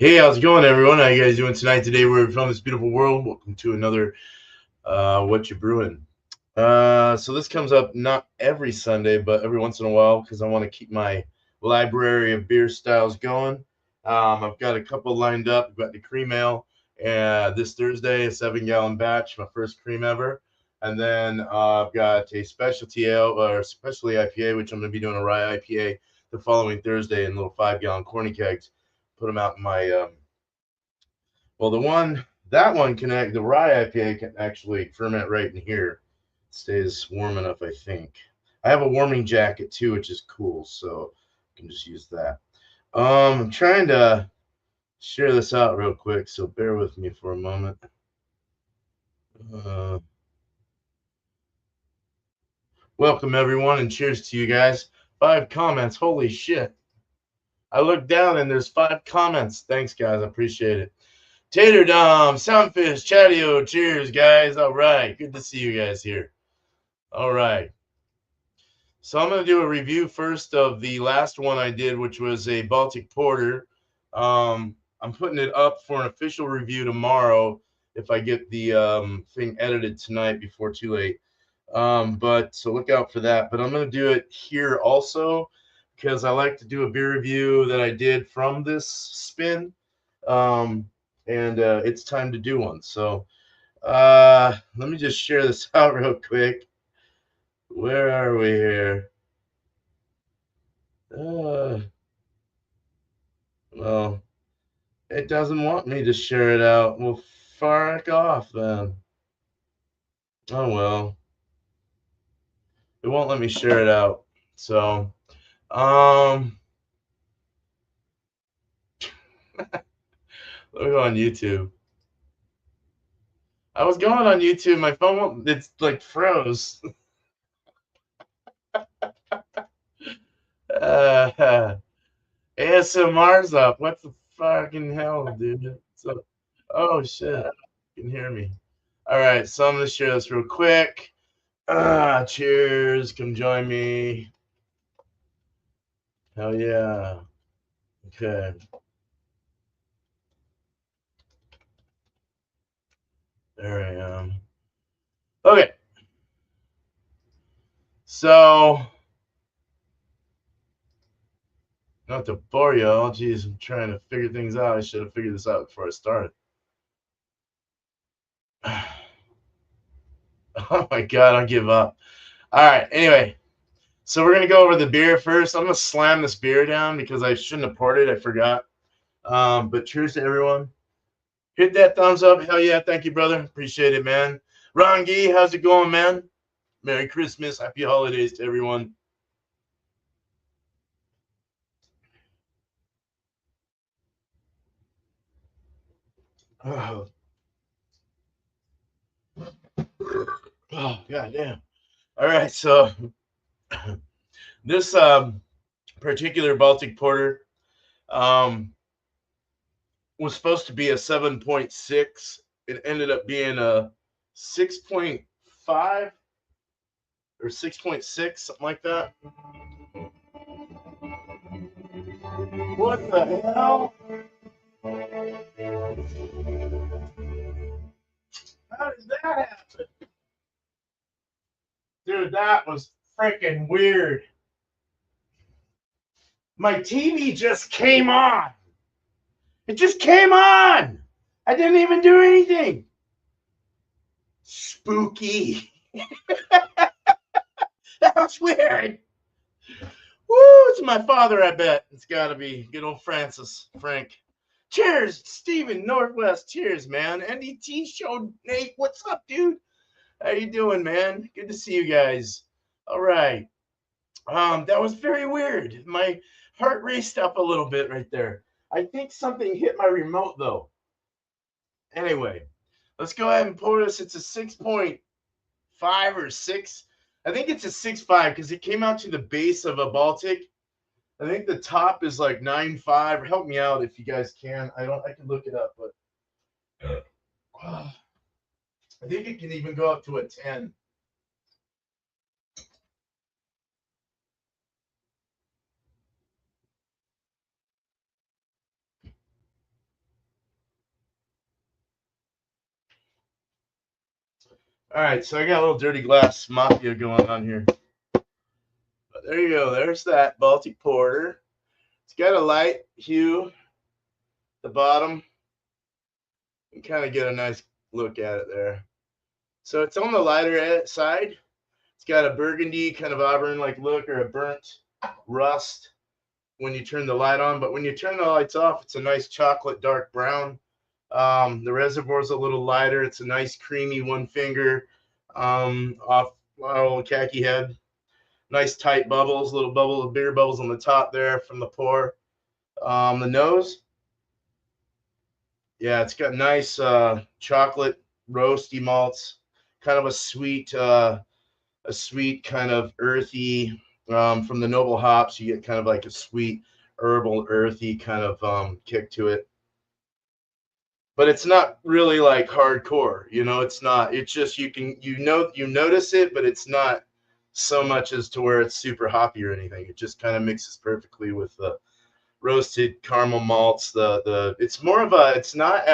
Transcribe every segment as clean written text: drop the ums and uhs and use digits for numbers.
Hey, how's it going, everyone? How you guys doing tonight? Today we're from this beautiful world. Welcome to another What You Brewing. So this comes up not every Sunday, but every once in a while because I want to keep my library of beer styles going. I've got a couple lined up. I've got the cream ale this Thursday, a 7-gallon batch, my first cream ever. And then I've got a specialty ale or specialty IPA, which I'm going to be doing a rye IPA the following Thursday in little 5-gallon corny kegs. Put them out in my well, that one the rye IPA can actually ferment right in here. It stays warm enough, I think. I have a warming jacket too, which is cool, so I can just use that. I'm trying to share this out real quick, so bear with me for a moment. Uh, Welcome everyone, and cheers to you guys. 5 comments, holy shit! I looked down and there's 5 comments. Thanks, guys, I appreciate it. Tater Dom, Soundfish, Chatio, cheers, guys. All right, good to see you guys here. All right. So I'm going to do a review first of the last one I did, which was a Baltic Porter. I'm putting it up for an official review tomorrow if I get the thing edited tonight before too late. But so look out for that. But I'm going to do it here also because I like to do a beer review that I did from this spin. And it's time to do one. So let me just share this out real quick. Where are we here? Well, it doesn't want me to share it out. Well, fuck off then. Oh well. It won't let me share it out. So, um, let me go on YouTube. I was going on YouTube. My phone won't, it's like froze. uh, ASMR's up. What the fucking hell, dude? So, oh shit. You can hear me. All right. So I'm going to share this real quick. Cheers. Come join me. Hell yeah. Okay. There I am. Okay. So, not to bore you all. Geez, I'm trying to figure things out. I should have figured this out before I started. Oh my God, I'll give up. All right. Anyway, so we're going to go over the beer first. I'm going to slam this beer down because I shouldn't have poured it. I forgot. But cheers to everyone. Hit that thumbs up. Hell yeah. Thank you, brother. Appreciate it, man. Ron Gee, how's it going, man? Merry Christmas. Happy holidays to everyone. Oh, oh God damn. All right. So this particular Baltic Porter was supposed to be a 7.6. It ended up being a 6.5 or 6.6, something like that. What the hell? How did that happen? Dude, that was freaking weird. My TV just came on. It just came on. I didn't even do anything. Spooky. That was weird. Woo, it's my father, I bet. It's got to be good old Frank. Cheers, Steven Northwest. Cheers, man. NDT Show, Nate. What's up, dude? How you doing, man? Good to see you guys. All right. That was very weird. My heart raced up a little bit right there. I think something hit my remote, though. Anyway, let's go ahead and pour this. It's a 6.5 or 6. I think it's a 6.5 because it came out to the base of a Baltic. I think the top is like 9.5. Help me out if you guys can. I can look it up, but I think it can even go up to a 10. All right, so I got a little dirty glass mafia going on here. But there you go. There's that Baltic Porter. It's got a light hue at the bottom. You can kind of get a nice look at it there. So it's on the lighter side. It's got a burgundy kind of auburn-like look or a burnt rust when you turn the light on. But when you turn the lights off, it's a nice chocolate dark brown. The reservoir's a little lighter. It's a nice creamy one finger off little khaki head. Nice tight bubbles, little bubbles, bigger bubbles on the top there from the pour. The nose, yeah, it's got nice chocolate roasty malts, kind of a sweet kind of earthy from the noble hops. You get kind of like a sweet herbal earthy kind of kick to it, but it's not really like hardcore. It's not. It's just you notice it, but it's not so much as to where it's super hoppy or anything. It just kind of mixes perfectly with the roasted caramel malts. The it's more of a it's not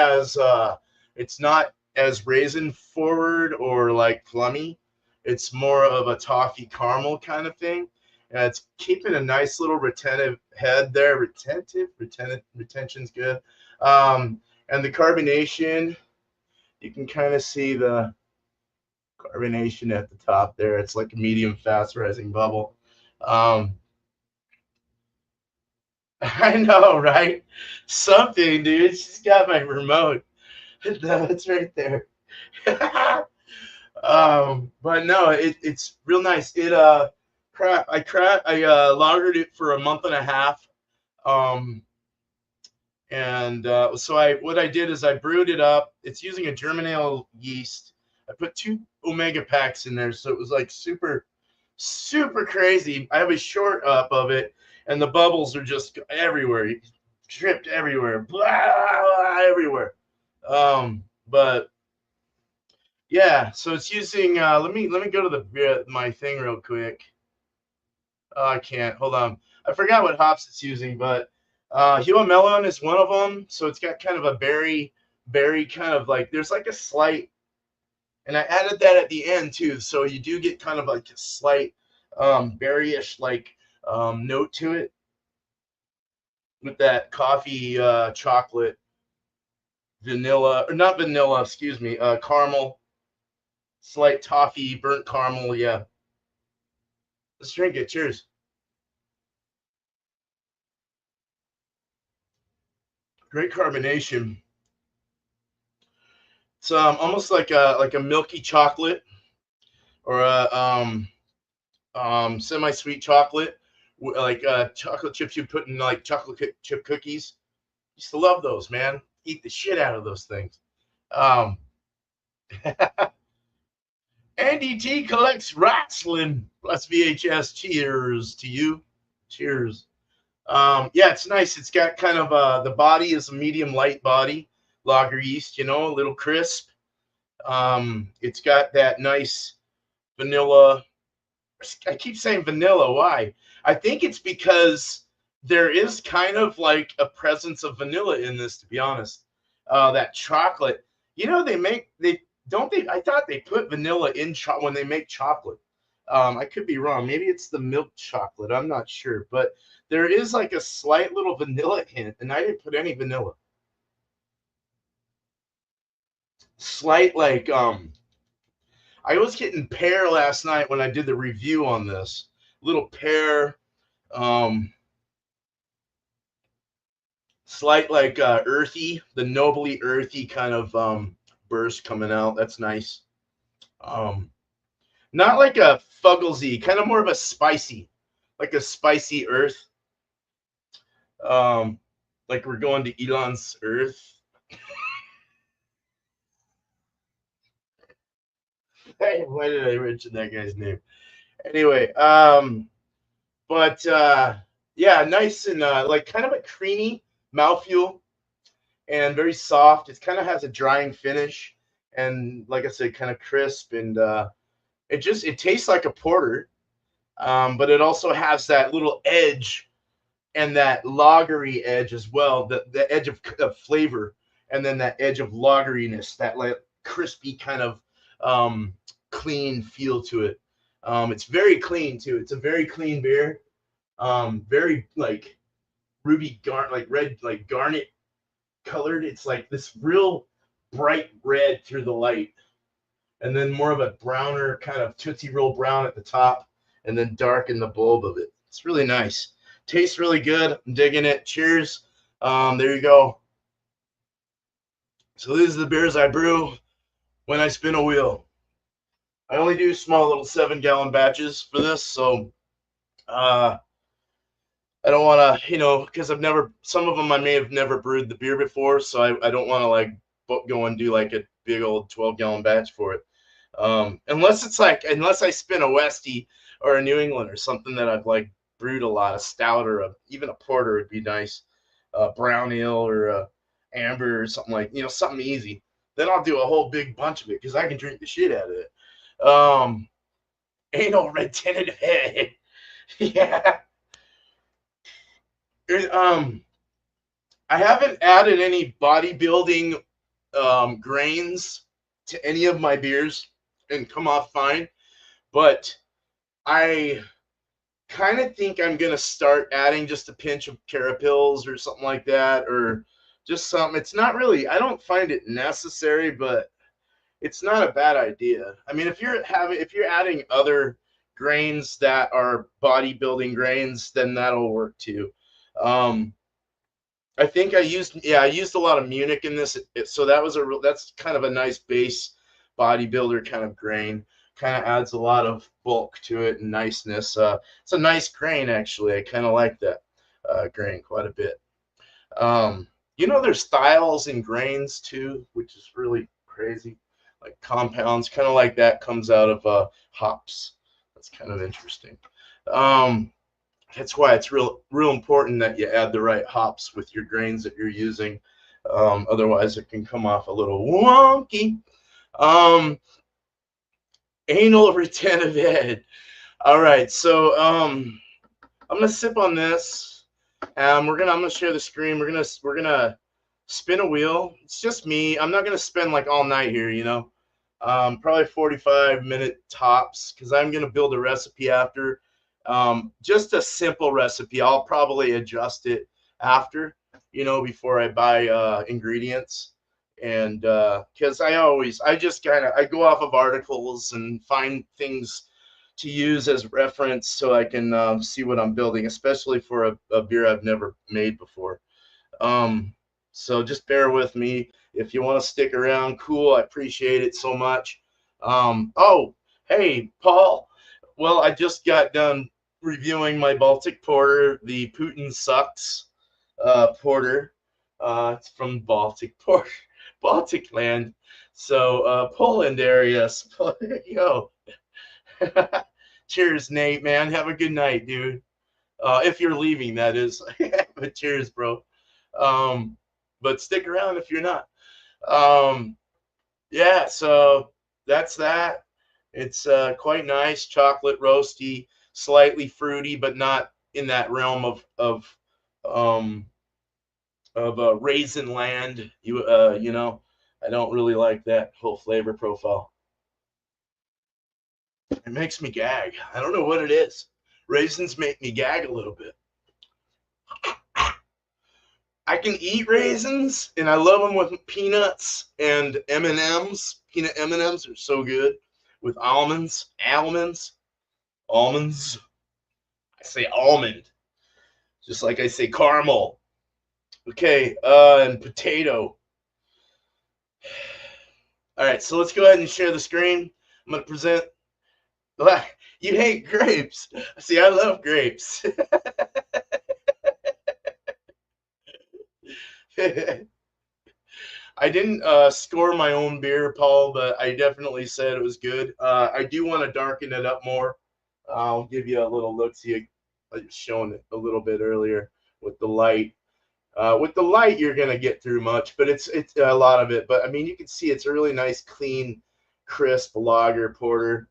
as raisin forward or like plummy. It's more of a toffee caramel kind of thing. And it's keeping a nice little retentive head there. Retention's good. And the carbonation, you can kind of see the carbonation at the top there. It's like a medium fast rising bubble. Um, I know, right? Something, dude. She's got my remote. No, it's right there. But no, it's real nice. I lagered it for a month and a half. Um, and so what I did is I brewed it up. It's using a German ale yeast. I put 2 Omega packs in there, so it was like super, super crazy. I have a short up of it, and the bubbles are just everywhere, dripped everywhere, blah, blah, everywhere. But yeah, so it's using. Let me go to my thing real quick. I can't. Hold on. I forgot what hops it's using, but Hua Melon is one of them. So it's got kind of a berry kind of like. There's like a slight, and I added that at the end too. So you do get kind of like a slight berryish like note to it with that coffee, chocolate, vanilla, or not vanilla, excuse me, caramel, slight toffee, burnt caramel. Yeah, let's drink it. Cheers. Great carbonation. It's almost like a milky chocolate or a semi-sweet chocolate, like chocolate chips you put in like chocolate chip cookies. Used to love those, man. Eat the shit out of those things. Um, Andy T collects wrestling plus VHS. Cheers to you. Cheers. Yeah, it's nice. It's got kind of the body is a medium light body, lager yeast, a little crisp. It's got that nice vanilla. I keep saying vanilla. Why? I think it's because there is kind of like a presence of vanilla in this, to be honest. That chocolate, they don't they. I thought they put vanilla in when they make chocolate. I could be wrong. Maybe it's the milk chocolate. I'm not sure, but there is like a slight little vanilla hint, and I didn't put any vanilla. Slight like I was getting pear last night when I did the review on this. Little pear, um, slight like earthy, the nobly earthy kind of burst coming out. That's nice. Um, Not like a fugglesy, kind of more of a spicy, like a spicy earth. Um, like we're going to Elon's Earth. Why did I mention that guy's name? Anyway, but yeah, nice and like kind of a creamy mouthfeel and very soft. It kind of has a drying finish, and like I said, kind of crisp, and it tastes like a porter, but it also has that little edge and that lagery edge as well, the edge of flavor, and then that edge of lageriness, that like crispy kind of clean feel to it. It's very clean too. It's a very clean beer. Very like like red, like garnet colored. It's like this real bright red through the light, and then more of a browner kind of Tootsie Roll brown at the top, and then dark in the bulb of it. It's really nice. Tastes really good. I'm digging it. Cheers. There you go. So these are the beers I brew when I spin a wheel. I only do small little 7-gallon batches for this, so uh, I don't want to, because some of them I may have never brewed the beer before, so I don't want to like go and do like a big old 12-gallon batch for it. Unless I spin a Westie or a New England or something that I've like brewed a lot, of stout or even a porter would be nice, brown ale or amber or something like, something easy. Then I'll do a whole big bunch of it because I can drink the shit out of it. Ain't no red tinted head. Yeah. I haven't added any bodybuilding grains to any of my beers and come off fine, but I kind of think I'm gonna start adding just a pinch of carapils or something like that, or just something. It's not really, I don't find it necessary, but it's not a bad idea. I mean, if you're adding other grains that are bodybuilding grains, then that'll work too. I think I used a lot of Munich in this, so that's kind of a nice base bodybuilder kind of grain. Kind of adds a lot of bulk to it and niceness. It's a nice grain actually. I kind of like that grain quite a bit. There's styles in grains too, which is really crazy. Like compounds, kind of like that comes out of hops. That's kind of interesting. That's why it's real important that you add the right hops with your grains that you're using. Otherwise, it can come off a little wonky. Anal retentive head. All right, so I'm gonna sip on this. I'm gonna share the screen. We're gonna spin a wheel. It's just me. I'm not gonna spend like all night here, probably 45-minute tops, because I'm gonna build a recipe after. Just a simple recipe. I'll probably adjust it after, before I buy ingredients. And because I go off of articles and find things to use as reference so I can see what I'm building, especially for a beer I've never made before. So just bear with me. If you want to stick around, cool. I appreciate it so much. Oh, hey, Paul. Well, I just got done reviewing my Baltic Porter, the Putin Sucks porter. It's from Baltic land. So Poland area. Yo. Cheers, Nate, man. Have a good night, dude. If you're leaving, that is. But cheers, bro. But stick around if you're not. Yeah, so that's that. It's quite nice, chocolate roasty, slightly fruity, but not in that realm of raisin land. I don't really like that whole flavor profile. It makes me gag. I don't know what it is. Raisins make me gag a little bit. I can eat raisins, and I love them with peanuts and M&Ms. Peanut M&Ms are so good with almonds. Almonds. I say almond, just like I say caramel. Okay, and potato. All right, so let's go ahead and share the screen. I'm going to present. You hate grapes. See, I love grapes. I didn't score my own beer, Paul, but I definitely said it was good. I do want to darken it up more. I'll give you a little look. See, I was showing it a little bit earlier with the light. With the light, you're gonna get through much, but it's a lot of it. But I mean, you can see it's a really nice, clean, crisp lager porter,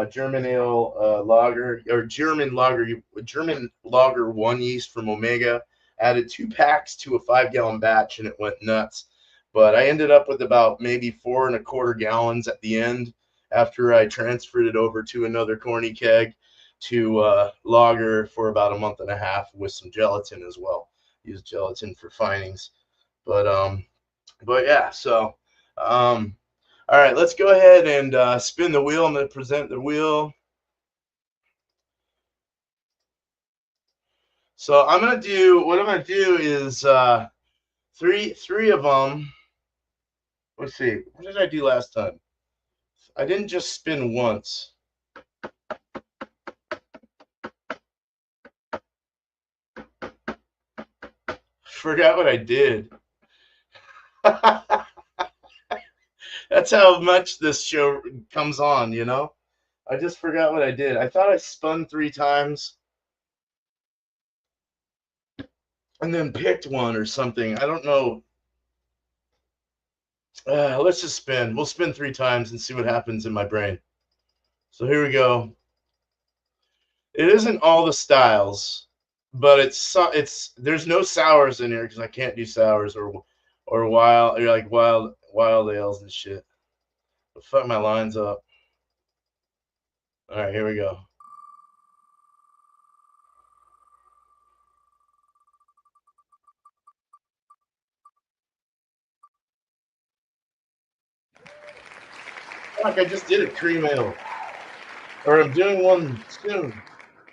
German ale lager or German lager 1 yeast from Omega. Added 2 packs to a 5-gallon batch, and it went nuts. But I ended up with about maybe 4 1/4 gallons at the end. after I transferred it over to another corny keg to lager for about a month and a half with some gelatin as well. Use gelatin for finings, but yeah. So all right, let's go ahead and spin the wheel. I'm going to present the wheel. So I'm going to do, what I'm going to do is three of them. Let's see, what did I do last time? I didn't just spin once. Forgot what I did. That's how much this show comes on, you know? I just forgot what I did. I thought I spun 3 times and then picked one or something. I don't know. Let's just spin. We'll spin 3 times and see what happens in my brain. So here we go. It isn't all the styles, but it's there's no sours in here because I can't do sours or wild ales and shit. Fuck my lines up. All right, here we go. Fuck, I just did a cream ale, or I'm doing one soon.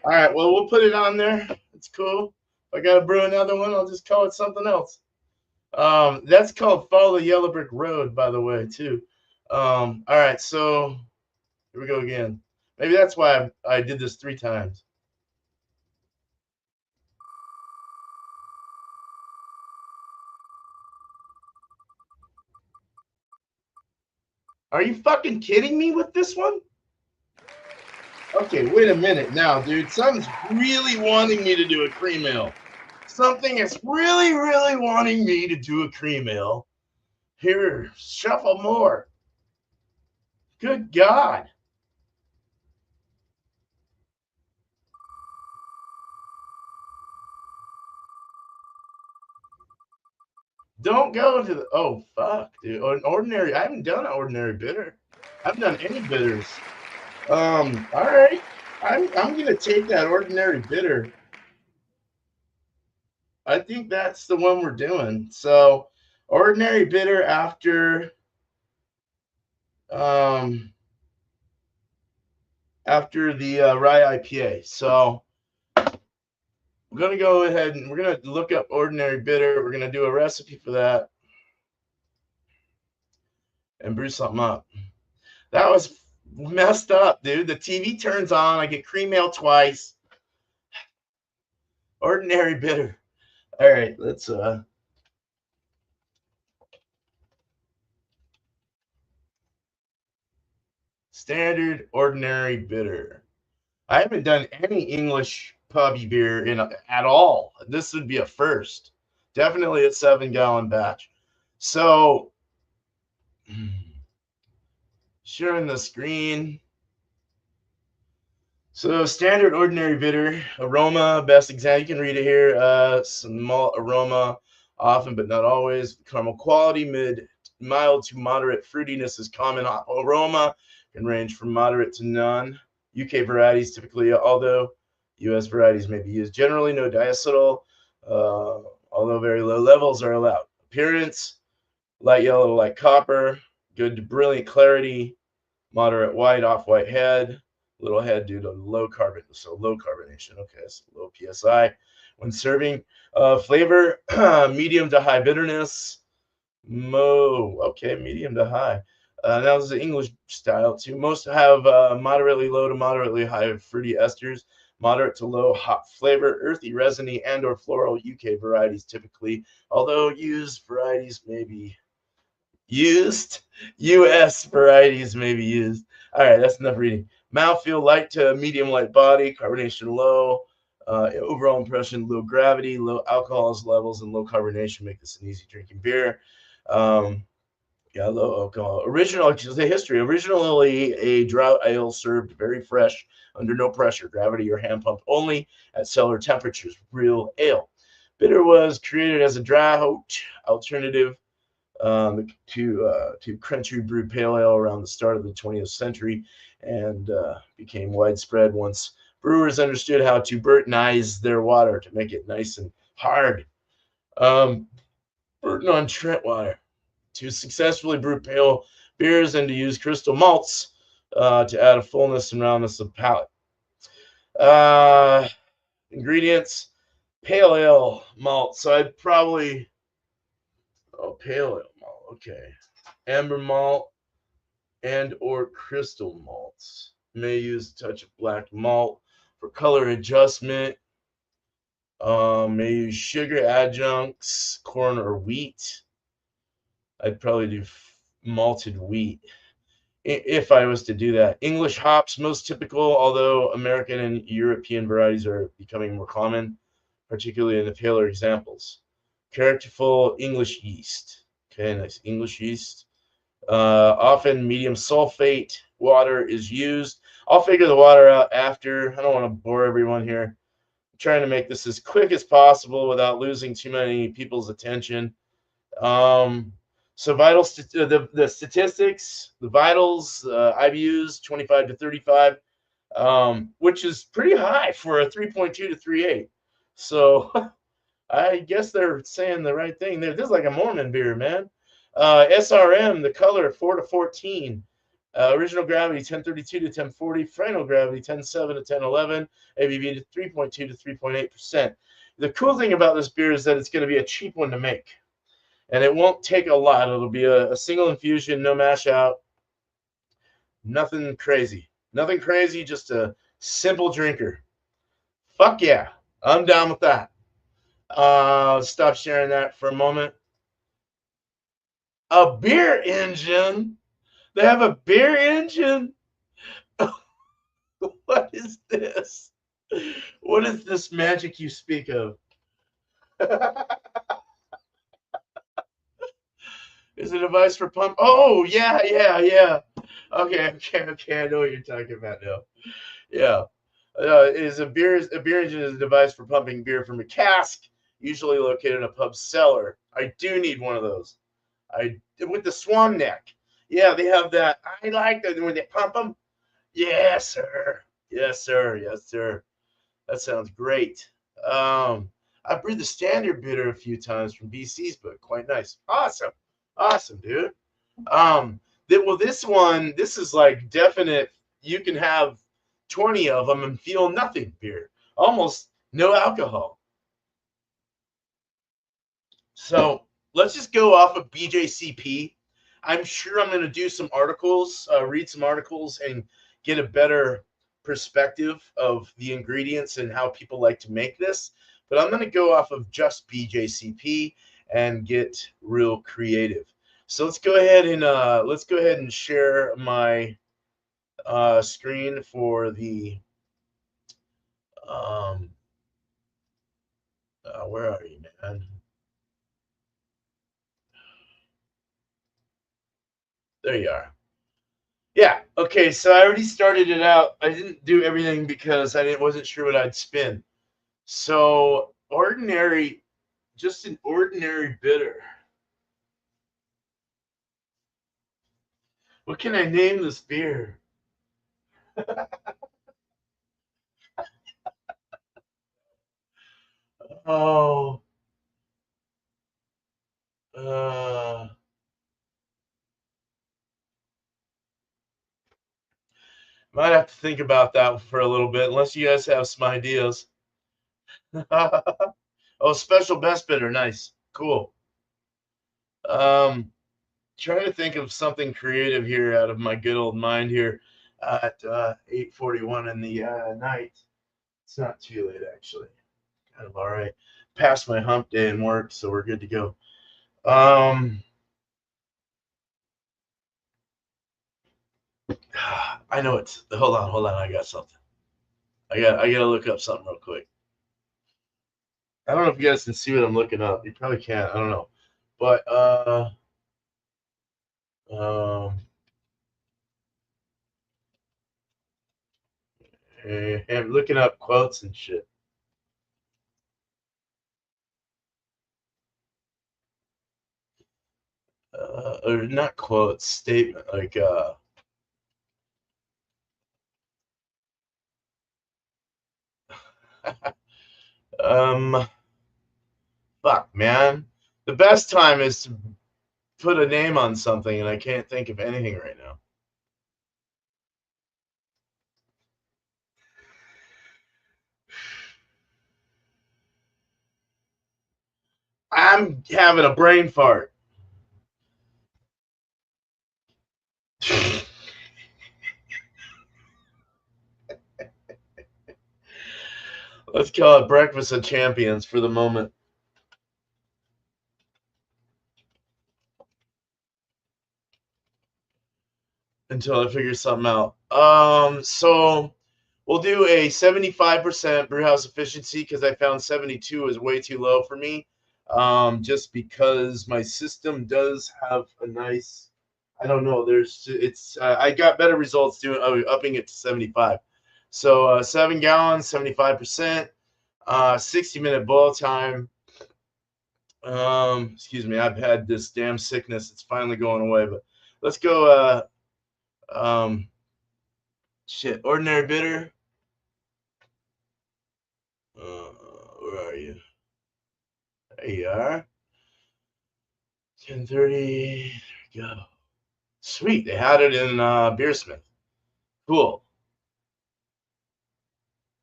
All right, well we'll put it on there. It's cool. If I gotta brew another one, I'll just call it something else. That's called Follow the Yellow Brick Road, by the way, too. All right, so here we go again. Maybe that's why I did this 3 times. Are you fucking kidding me with this one? Okay, wait a minute now, dude. Something's really wanting me to do a cream ale. Something is really, really wanting me to do a cream ale. Here, shuffle more. Good God. Don't go to the. Oh, fuck, dude. An ordinary. I haven't done an ordinary bitter. I haven't done any bitters. All right. I'm gonna take that ordinary bitter. I think that's the one we're doing. So, ordinary bitter um after the rye IPA. So we're gonna go ahead and we're gonna look up ordinary bitter. We're gonna do a recipe for that and brew something up. That was messed up, dude. The TV turns on. I get cream ale twice. Ordinary bitter. All right, let's standard ordinary bitter. I haven't done any English pubby beer at all. This would be a first. Definitely a 7-gallon batch. So sharing the screen. So standard ordinary bitter aroma, best example. You can read it here. Some malt aroma, often but not always. Caramel quality, mild to moderate fruitiness is common. Aroma can range from moderate to none. UK varieties typically, although US varieties may be used. Generally, no diacetyl, although very low levels are allowed. Appearance: light yellow to light copper, good to brilliant clarity, moderate white, off-white head, little head due to low carbonation. Okay, so low psi. When serving, flavor medium to high bitterness. Okay, medium to high. That was the English style too. Most have moderately low to moderately high fruity esters, moderate to low hop flavor, earthy, resiny, and/or floral. UK varieties typically, although used varieties may be used. US varieties may be used. All right, that's enough reading. Mouthfeel: light to medium light body, carbonation low. Overall impression: low gravity, low alcohol levels, and low carbonation make this an easy drinking beer. Yeah, low alcohol. The history. Originally a drought ale served very fresh, under no pressure, gravity, or hand pump only at cellar temperatures. Real ale. Bitter was created as a drought alternative to country brewed pale ale around the start of the 20th century, and became widespread once brewers understood how to Burtonize their water to make it nice and hard. Um, Burton on Trent water to successfully brew pale beers and to use crystal malts to add a fullness and roundness of palate. Uh, Ingredients: pale ale malt. So I'd probably pale ale malt. Okay, amber malt and or crystal malts. May use a touch of black malt for color adjustment. May use sugar adjuncts, corn or wheat. I'd probably do malted wheat if I was to do that. English hops, most typical, although American and European varieties are becoming more common, particularly in the paler examples. Characterful English yeast. Okay, nice English yeast. Often medium sulfate water is used. I'll figure the water out after. I don't want to bore everyone here. I'm trying to make this as quick as possible without losing too many people's attention. Um, so the statistics, the vitals, IBUs 25 to 35, which is pretty high for a 3.2 to 3.8. So I guess they're saying the right thing there. This is like a Mormon beer, man. SRM, the color 4 to 14. Original gravity 1032 to 1040. Final gravity 107 to 1011. ABV to 3.2 to 3.8%. The cool thing about this beer is that it's going to be a cheap one to make. And it won't take a lot. It'll be a single infusion, no mash out. Nothing crazy. Nothing crazy, just a simple drinker. Fuck yeah. I'm down with that. Stop sharing that for a moment. A beer engine? They have a beer engine? What is this? What is this magic you speak of? Is it a device for pump? Oh, yeah. Okay. I know what you're talking about now. Yeah. Is a beer engine is a device for pumping beer from a cask, usually located in a pub cellar. I do need one of those. I with the swan neck. Yeah, they have that. I like that when they pump them. Yes, sir. Yes, sir. Yes, sir. That sounds great. I brewed the standard bitter a few times from BC's, but quite nice. Awesome, dude. This one, this is like definite. You can have 20 of them and feel nothing beer. Almost no alcohol. So let's just go off of BJCP. I'm sure I'm going to do some articles, read some articles, and get a better perspective of the ingredients and how people like to make this. But I'm going to go off of just BJCP and get real creative. So let's go ahead and share my screen for the where are you, man? There you are. Yeah. Okay. So I already started it out. I didn't do everything because wasn't sure what I'd spin. So ordinary, just an ordinary bitter. What can I name this beer? Oh, uh, might have to think about that for a little bit, unless you guys have some ideas. Oh, special best bitter, nice, cool. Um, Trying to think of something creative here out of my good old mind here at 8:41 in the night. It's not too late, actually. Kind of all right. Past my hump day and work, so we're good to go. Um, I know it's. Hold on. I got something. I gotta look up something real quick. I don't know if you guys can see what I'm looking up. You probably can't. I don't know, but um, I'm looking up quotes and shit. or not quote, statement, like um fuck, man. The best time is to put a name on something, and I can't think of anything right now. I'm having a brain fart. Let's call it Breakfast of Champions for the moment until I figure something out. So we'll do a 75% brewhouse efficiency because I found 72 is way too low for me. Just because my system does have a nice, I don't know, I got better results doing upping it to 75. So 7 gallons, 75%, 60-minute boil time. Excuse me, I've had this damn sickness. It's finally going away, but let's go. Um, Shit, ordinary bitter. Where are you? There you are. 10:30. There we go. Sweet. They had it in Beersmith. Cool.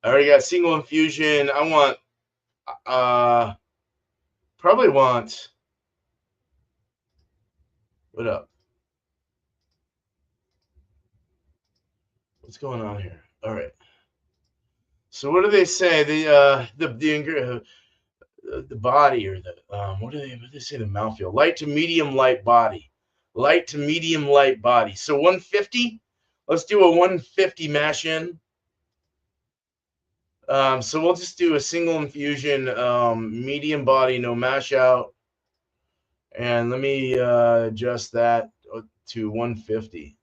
I already got single infusion. I want probably want what up? What's going on here? All right. So what do they say? The body or the what do they say the mouthfeel? Light to medium light body. Light to medium light body. So 150. Let's do a 150 mash in. So we'll just do a single infusion, medium body, no mash out. And let me adjust that to 150.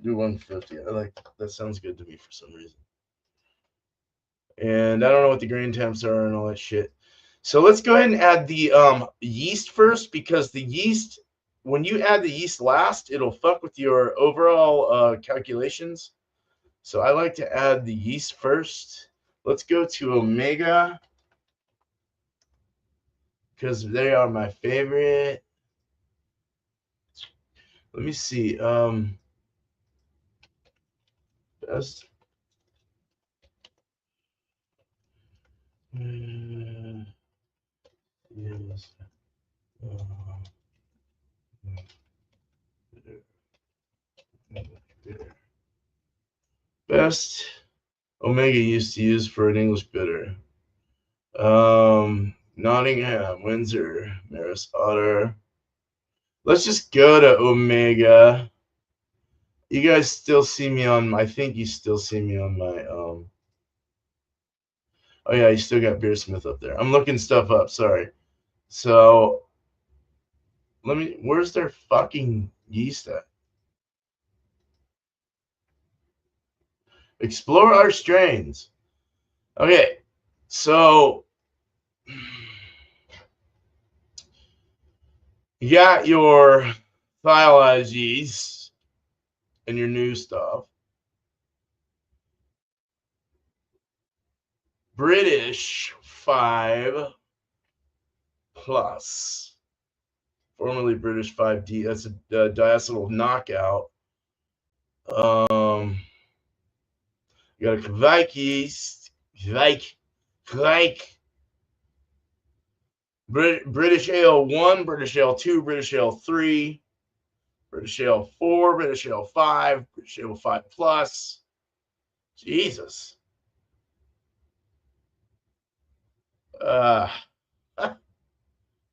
Do 150. I like that. Sounds good to me for some reason. And I don't know what the grain temps are and all that shit. So let's go ahead and add the yeast first because the yeast, when you add the yeast last, it'll fuck with your overall calculations. So I like to add the yeast first. Let's go to Omega because they are my favorite. Let me see. Best. Yes. Best Omega used to use for an English bitter. Nottingham, Windsor, Maris Otter. Let's just go to Omega. You guys still see me on, I think you still see me on my, oh yeah, you still got Beersmith up there. I'm looking stuff up, sorry. So, where's their fucking yeast at? Explore our strains. Okay, so you got your thiolized yeast and your new stuff. British 5 plus, formerly British 5D. That's a diacetyl knockout. You got a Kvike yeast, Kvike. British Ale 1, British Ale 2, British Ale 3, British Ale 4, British Ale 5, British Ale 5 plus. Jesus. Uh,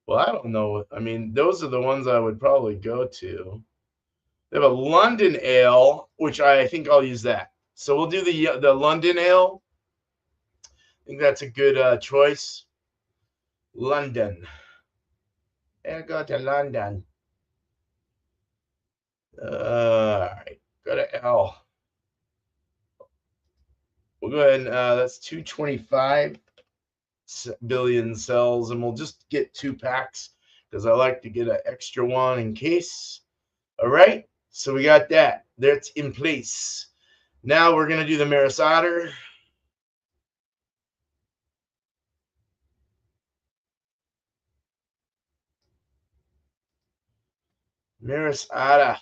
well, I don't know. I mean, those are the ones I would probably go to. They have a London Ale, which I think I'll use that. So we'll do the London Ale. I think that's a good choice. London. I'll go to London. All right, go to L. We'll go ahead and that's 225 billion cells, and we'll just get 2 packs because I like to get an extra one in case. All right, so we got that. That's in place. Now we're going to do the Maris Otter. Maris Otter.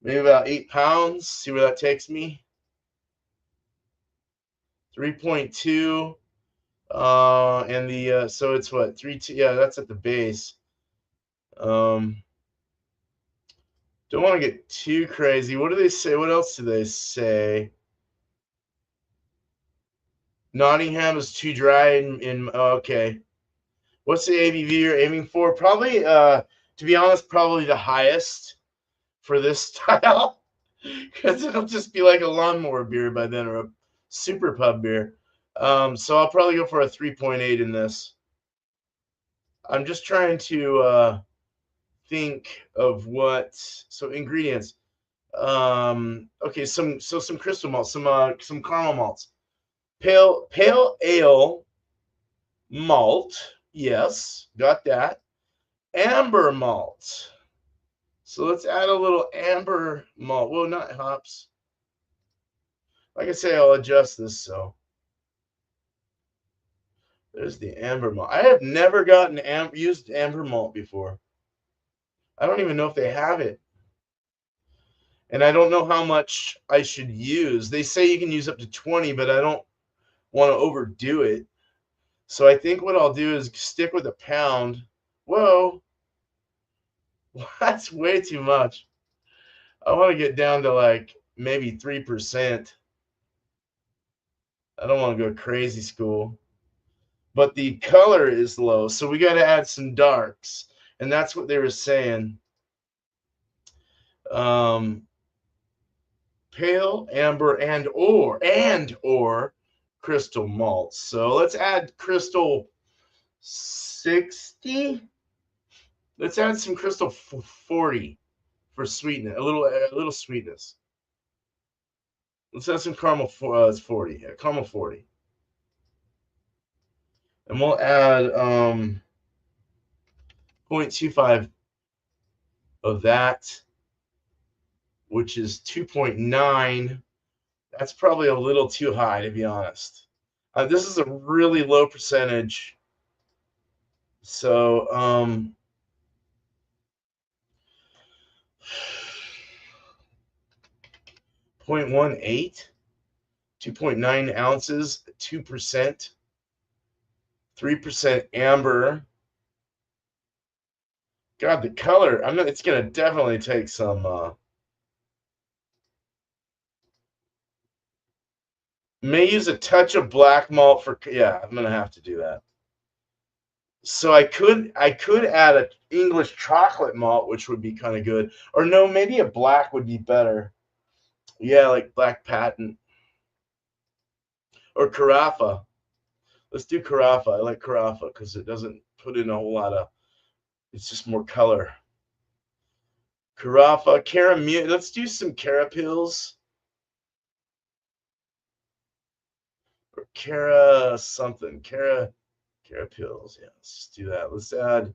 Maybe about 8 pounds. See where that takes me. 3.2. And the so it's what 3.2. Yeah, that's at the base. Don't want to get too crazy. What do they say? What else do they say? Nottingham is too dry in okay. What's the ABV you're aiming for? Probably to be honest, probably the highest for this style. Because it'll just be like a lawnmower beer by then or a super pub beer. So I'll probably go for a 3.8 in this. I'm just trying to think of what so ingredients. Okay, some crystal malt, some caramel malts. Pale ale malt, yes, got that. Amber malt. So let's add a little amber malt. Well, not hops. Like I say, I'll adjust this so. There's the amber malt. I have never gotten used amber malt before. I don't even know if they have it. And I don't know how much I should use. They say you can use up to 20, but I don't want to overdo it. So I think what I'll do is stick with a pound. Whoa. That's way too much. I want to get down to like maybe 3%. I don't want to go crazy school. But the color is low, so we got to add some darks. And that's what they were saying. Pale, amber, and or crystal malts. So let's add crystal 60. Let's add some crystal 40 for sweetness, a little sweetness. Let's add some caramel 40. Yeah, caramel 40. And we'll add 0.25 of that, which is 2.9. That's probably a little too high, to be honest. This is a really low percentage. So 0.18, 2.9 ounces, 2%, 3% amber. God, the color, it's gonna definitely take some may use a touch of black malt for yeah, I'm gonna have to do that. So I could add an English chocolate malt, which would be kind of good. Or no, maybe a black would be better. Yeah, like black patent. Or carafa. Let's do carafa. I like carafa because it doesn't put in a whole lot of, it's just more color. Carafa, caramel. Let's do some carapils. Or cara something. Carapils. Yeah, let's do that. Let's add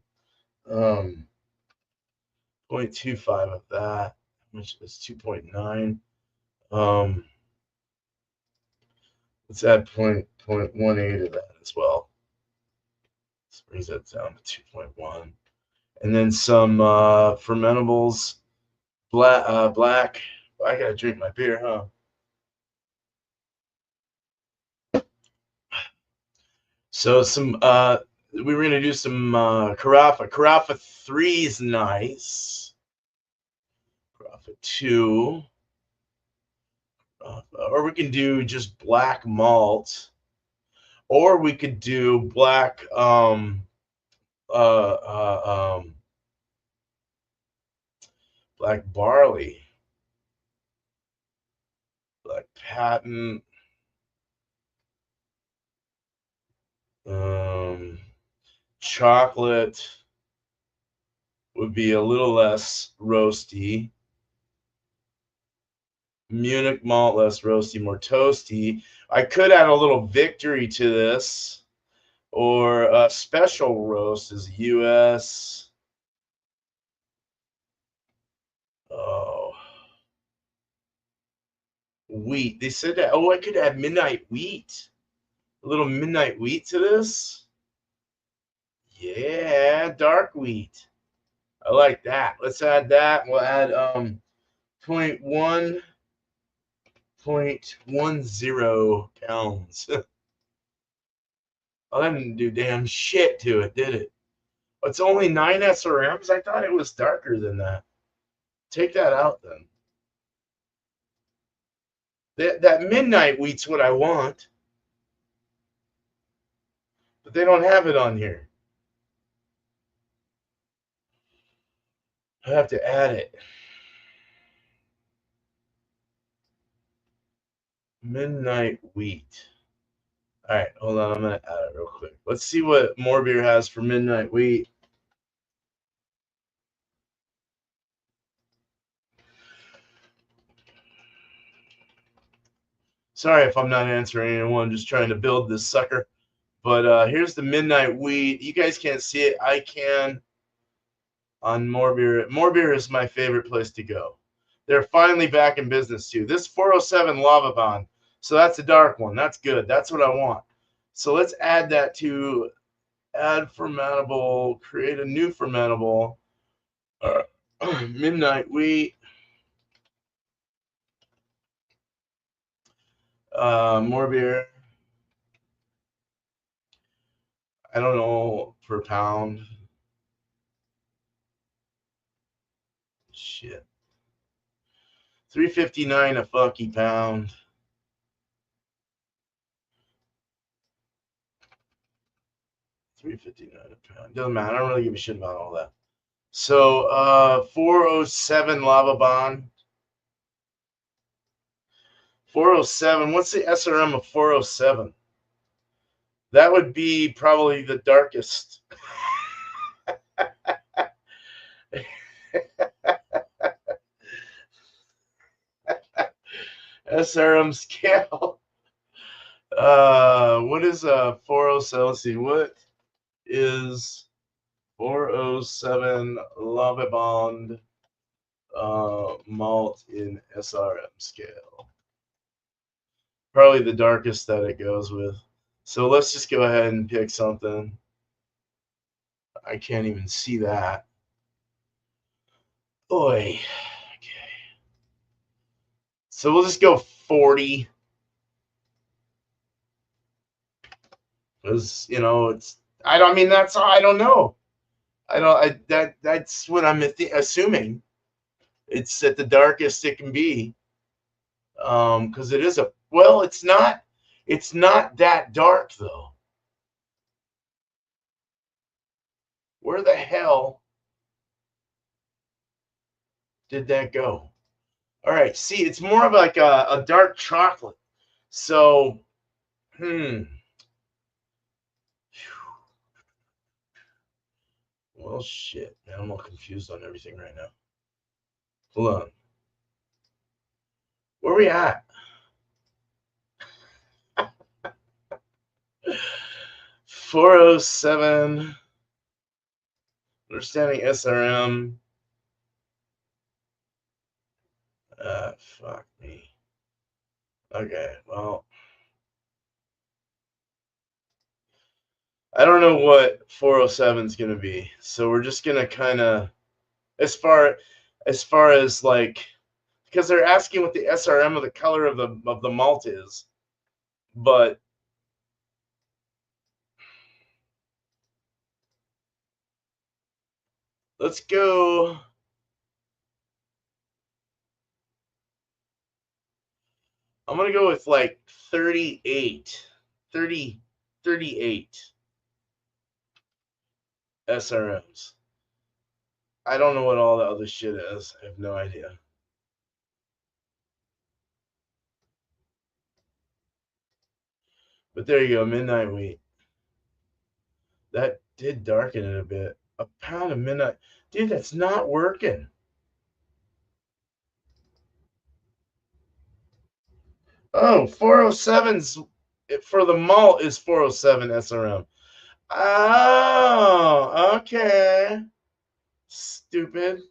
0.25 of that, which is 2.9. Let's add 0.18 of that as well. This brings that down to 2.1. And then some fermentables. Black. I gotta drink my beer, huh? So some we were gonna do some carafa. Carafa 3 is nice. Carafa 2. Or we can do just black malt. Or we could do black black barley, black patent, chocolate would be a little less roasty. Munich malt, less roasty, more toasty. I could add a little victory to this. Or special roast is U.S. Oh, wheat. They said that. Oh, I could add midnight wheat. A little midnight wheat to this. Yeah, dark wheat. I like that. Let's add that. We'll add 0.10 pounds. Oh, that didn't do damn shit to it, did it? It's only 9 SRMs. I thought it was darker than that. Take that out then. That midnight wheat's what I want, but they don't have it on here. I have to add it. Midnight wheat. All right, hold on. I'm gonna add it real quick. Let's see what More Beer has for midnight wheat. Sorry if I'm not answering anyone. I'm just trying to build this sucker. But here's the midnight wheat. You guys can't see it. I can on More Beer. More Beer is my favorite place to go. They're finally back in business too. This 407 Lava Bond. So that's a dark one. That's good. That's what I want. So let's add that to add fermentable, create a new fermentable. Midnight wheat. More beer. I don't know per pound. Shit. $3.59 a fucking pound. $3.59 a pound. Doesn't matter. I don't really give a shit about all that. So 407 Lava Bond. 407. What's the SRM of 407? That would be probably the darkest. SRM scale. What is 407? Let's see. What is 407 Lava Bond malt in SRM scale? Probably the darkest that it goes with. So let's just go ahead and pick something. I can't even see that. Boy. Okay. So we'll just go 40. Because, it's, I don't, I mean, that's, I don't know. That's what I'm assuming. It's at the darkest it can be. Because it is it's not that dark though. Where the hell did that go? All right, see, it's more of like a dark chocolate. So, well, shit, man, I'm all confused on everything right now. Hold on. Where are we at? 407. Understanding SRM. Fuck me. Okay, well, I don't know what 407 is going to be. So we're just going to kind of, as far as like, because they're asking what the SRM of the color of the malt is, but let's go. I'm going to go with like 38 SRMs. I don't know what all the other shit is. I have no idea. But there you go, midnight wheat. That did darken it a bit. A pound of midnight. Dude, that's not working. Oh, 407's for the malt is 407 SRM. Oh, okay. Stupid.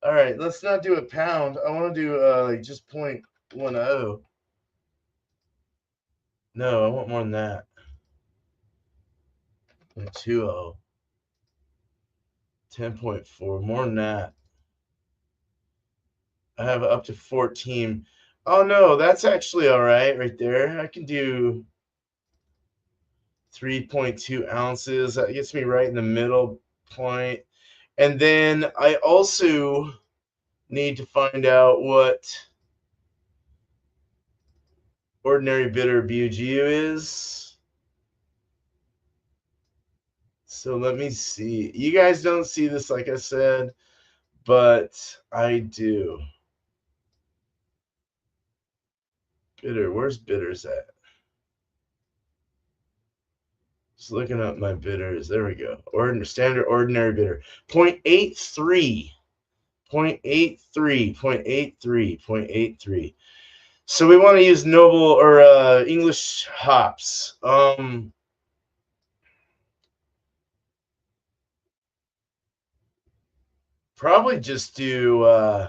All right, let's not do a pound. I want to do like just 0.10. No, I want more than that. 0.20. 10.4. More than that. I have up to 14. Oh no, that's actually all right there. I can do 3.2 ounces. That gets me right in the middle point. And then I also need to find out what ordinary bitter BUGU is. So let me see. You guys don't see this, like I said, but I do. Bitter. Where's bitters at? Just looking up my bitters. There we go. Standard ordinary bitter. 0.83. 0.83. 0.83. 0.83. So we want to use noble or English hops. Probably just do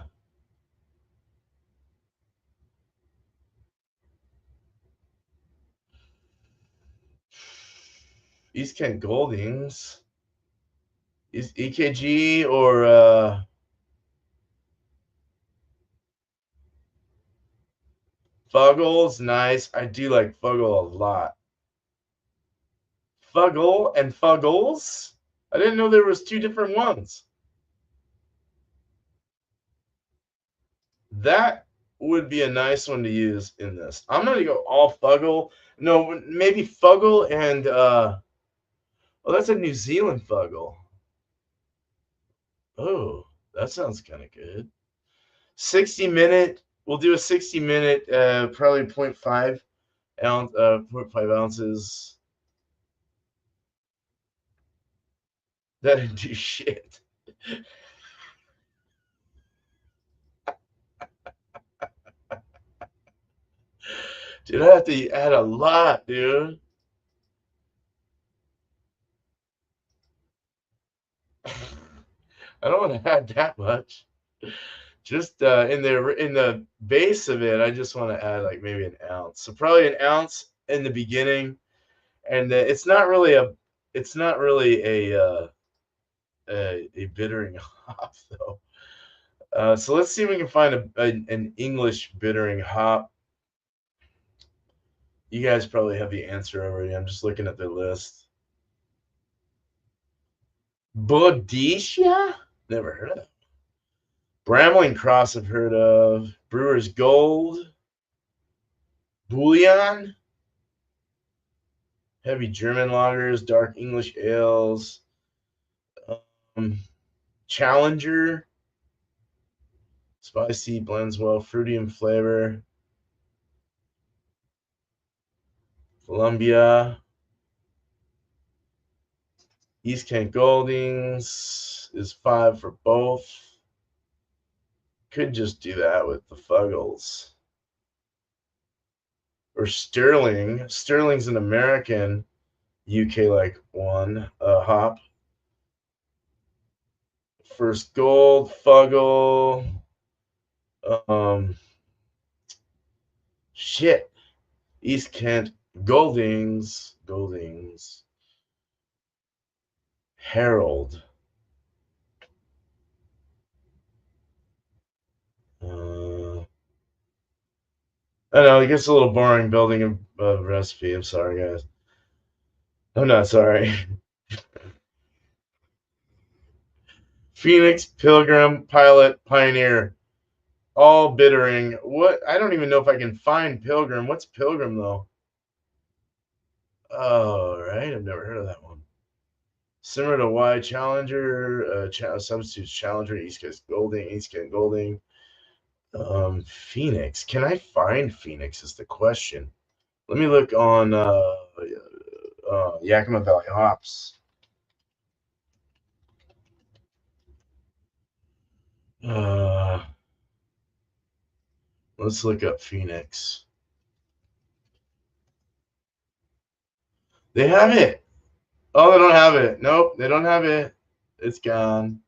East Kent Goldings. Is EKG or Fuggle's nice. I do like Fuggle a lot. Fuggle and Fuggles? I didn't know there was two different ones. That would be a nice one to use in this. I'm gonna go all Fuggle. No, maybe Fuggle and oh, that's a New Zealand Fuggle. Oh, that sounds kind of good. 60-minute. We'll do a 60-minute, probably 0.5 ounce, 0.5 ounces. That didn't do shit. Dude, I have to add a lot, dude. I don't want to add that much. Just in the base of it, I just want to add like maybe an ounce. So probably an ounce in the beginning, and it's not really a bittering hop though. So let's see if we can find an English bittering hop. You guys probably have the answer already. I'm just looking at the list. Boadicea? Never heard of that. Brambling Cross I've heard of. Brewer's Gold. Bouillon. Heavy German lagers. Dark English ales. Um, Challenger. Spicy, blends well. Fruity in flavor. Columbia. East Kent Goldings is 5 for both. Could just do that with the Fuggles. Or Sterling. Sterling's an American UK like one hop. First Gold, Fuggle. Shit. East Kent Goldings. Harold. I know it gets a little boring building a recipe. I'm sorry, guys. I'm not sorry. Phoenix, Pilgrim, Pilot, Pioneer, all bittering. What? I don't even know if I can find Pilgrim. What's Pilgrim though? Oh, right. I've never heard of that one. Similar to Y Challenger, substitutes Challenger, East Kent Golding. Phoenix. Can I find Phoenix? Is the question. Let me look on Yakima Valley hops. Let's look up Phoenix. They have it. Oh, they don't have it. Nope, they don't have it. It's gone.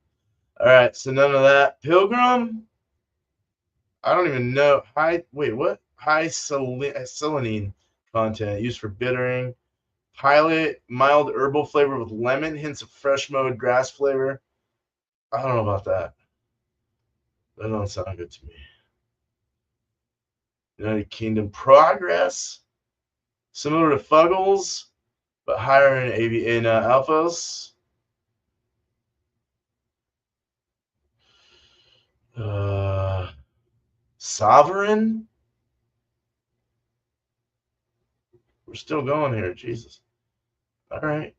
All right, so none of that. Pilgrim. I don't even know. Wait, what? High salinine content used for bittering. Pilot, mild herbal flavor with lemon, hints of fresh mowed grass flavor. I don't know about that. That don't sound good to me. United Kingdom progress, similar to Fuggles, but higher in alphas. Uh, Sovereign. We're still going here. Jesus. All right.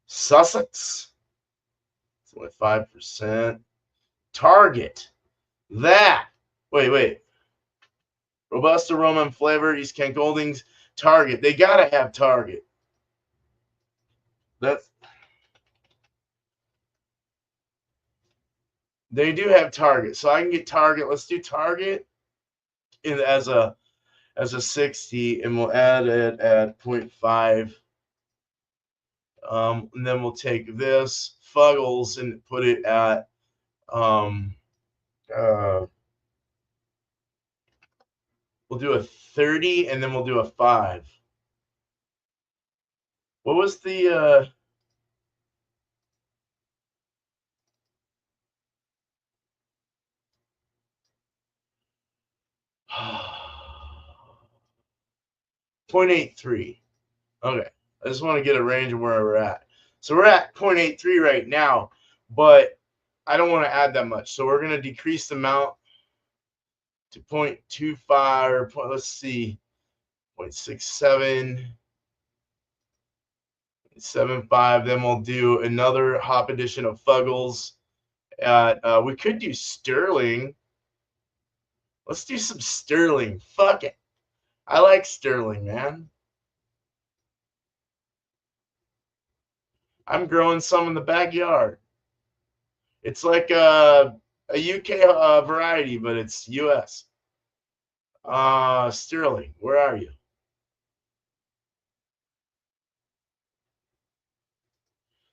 Sussex. It's only 5%. Target. That. Wait. Robust aroma and flavor. East Kent Goldings. Target. They gotta have Target. That's. They do have Target, so I can get Target. Let's do Target as a 60, and we'll add it at 0.5. And then we'll take this Fuggles and put it at uh, we'll do a 30, and then we'll do a 5. What was the 0.83? Okay, I just want to get a range of where we're at. So we're at 0.83 right now, but I don't want to add that much. So we're going to decrease the amount to 0.25 or let's see, 0.67, 0.75. Then we'll do another hop edition of Fuggles. We could do Sterling. Let's do some Sterling. Fuck it. I like Sterling, man. I'm growing some in the backyard. It's like a UK variety, but it's US. Sterling, where are you?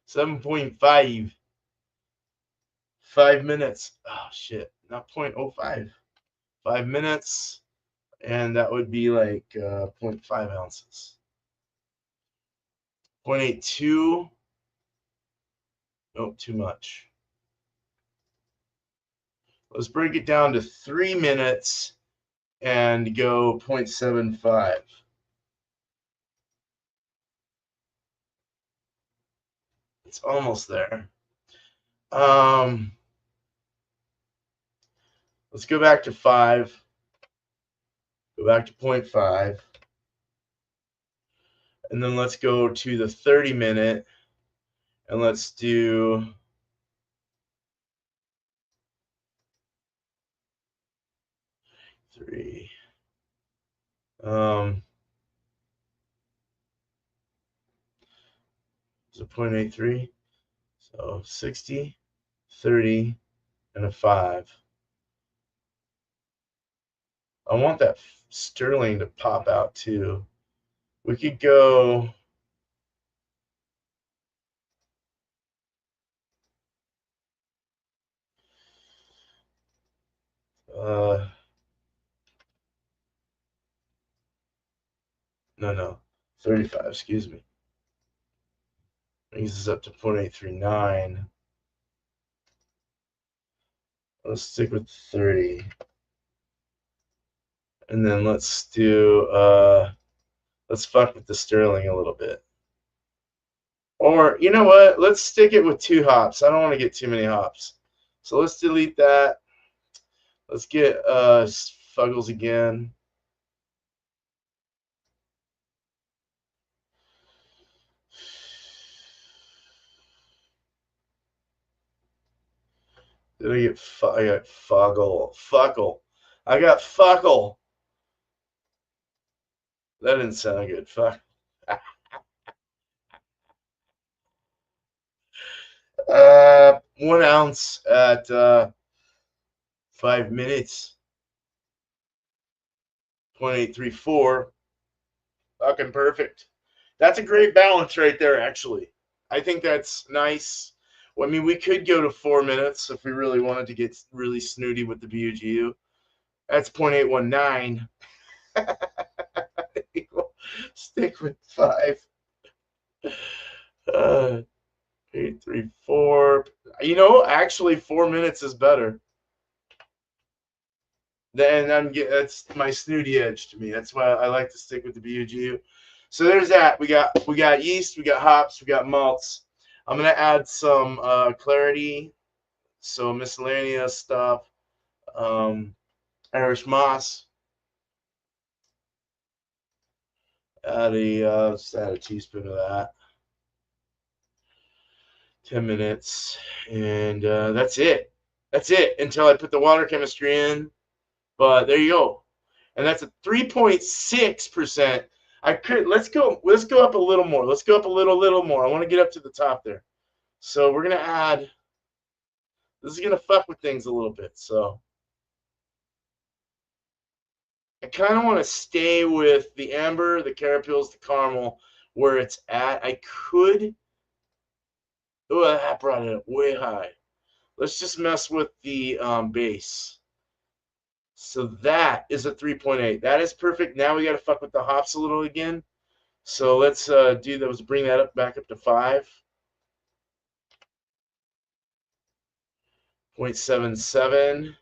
7.5. 5 minutes. Oh, shit. Not 0.05. 5 minutes. And that would be like 0.5 ounces. 0.82. Nope, too much. Let's break it down to 3 minutes and go 0.75. It's almost there. Let's go back to 5. Go back to 0.5. And then let's go to the 30-minute. And let's do 3. It's a 0.83. So 60, 30, and a 5. I want that Sterling to pop out too. We could go no, 35, excuse me. Brings us up to 0.839. Let's stick with 30. And then let's do let's fuck with the Sterling a little bit. Or you know what? Let's stick it with 2 hops. I don't want to get too many hops. So let's delete that. Let's get Fuggles again. Did I get I got Fuckle. I got Fuckle. That didn't sound good. Fuck. 1 ounce at 5 minutes. 0.834. Fucking perfect. That's a great balance right there, actually. I think that's nice. Well, I mean, we could go to 4 minutes if we really wanted to get really snooty with the BUGU. That's 0.819. Stick with 5. 834. Actually, 4 minutes is better. Then that's my snooty edge to me. That's why I like to stick with the BUGU. So there's that. We got yeast, we got hops, we got malts. I'm gonna add some clarity, so miscellaneous stuff, Irish moss. Just add a teaspoon of that. 10 minutes, and that's it. That's it until I put the water chemistry in. But there you go, and that's a 3.6%. Let's go up a little more. Let's go up a little more. I want to get up to the top there. So we're gonna add. This is gonna fuck with things a little bit. So I kind of want to stay with the amber, the carapils, the caramel where it's at. I could. Oh, that brought it up way high. Let's just mess with the base. So that is a 3.8. That is perfect. Now we got to fuck with the hops a little again. So let's do those. Bring that back up to 5. 0.77.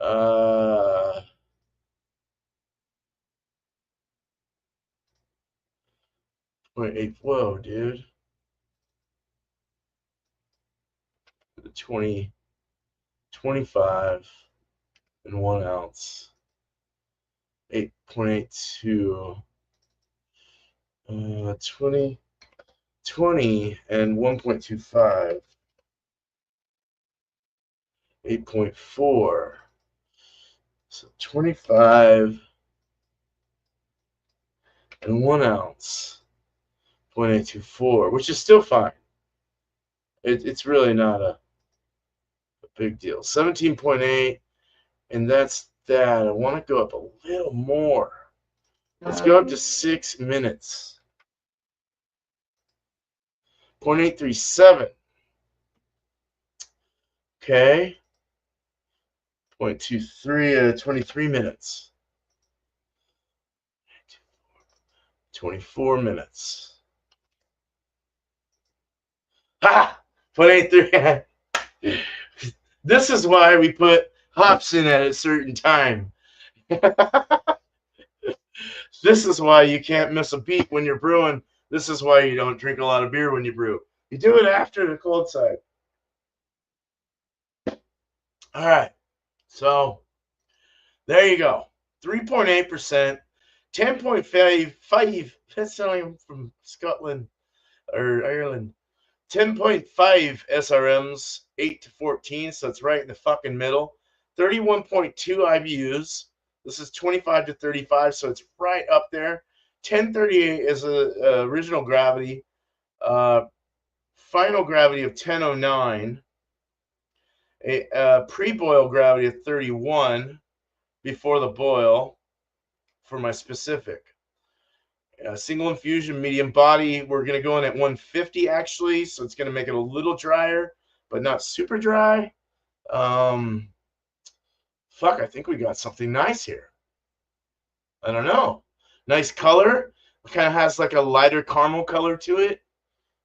0.8. Whoa, dude. 20, 25, and 1 ounce. 8.82. 20 and 1.25. 8.4. So 25 and 1 ounce. 0.824, which is still fine. It's really not a big deal. 17.8, and that's that. I want to go up a little more. Let's go up to 6 minutes. 0.837. Okay. 0.23, 23 minutes. 24 minutes. Ha! 0.83. This is why we put hops in at a certain time. This is why you can't miss a beat when you're brewing. This is why you don't drink a lot of beer when you brew. You do it after the cold side. All right. So there you go. 3.8%, 10.5. That's only from Scotland or Ireland. 10.5 SRMs, 8 to 14. So it's right in the fucking middle. 31.2 IBUs. This is 25 to 35, so it's right up there. 1038 is a original gravity. Final gravity of 1009. A pre-boil gravity of 31 before the boil for my specific. Single infusion, medium body. We're going to go in at 150 actually, so it's going to make it a little drier, but not super dry. Fuck, I think we got something nice here. I don't know. Nice color. Kind of has like a lighter caramel color to it.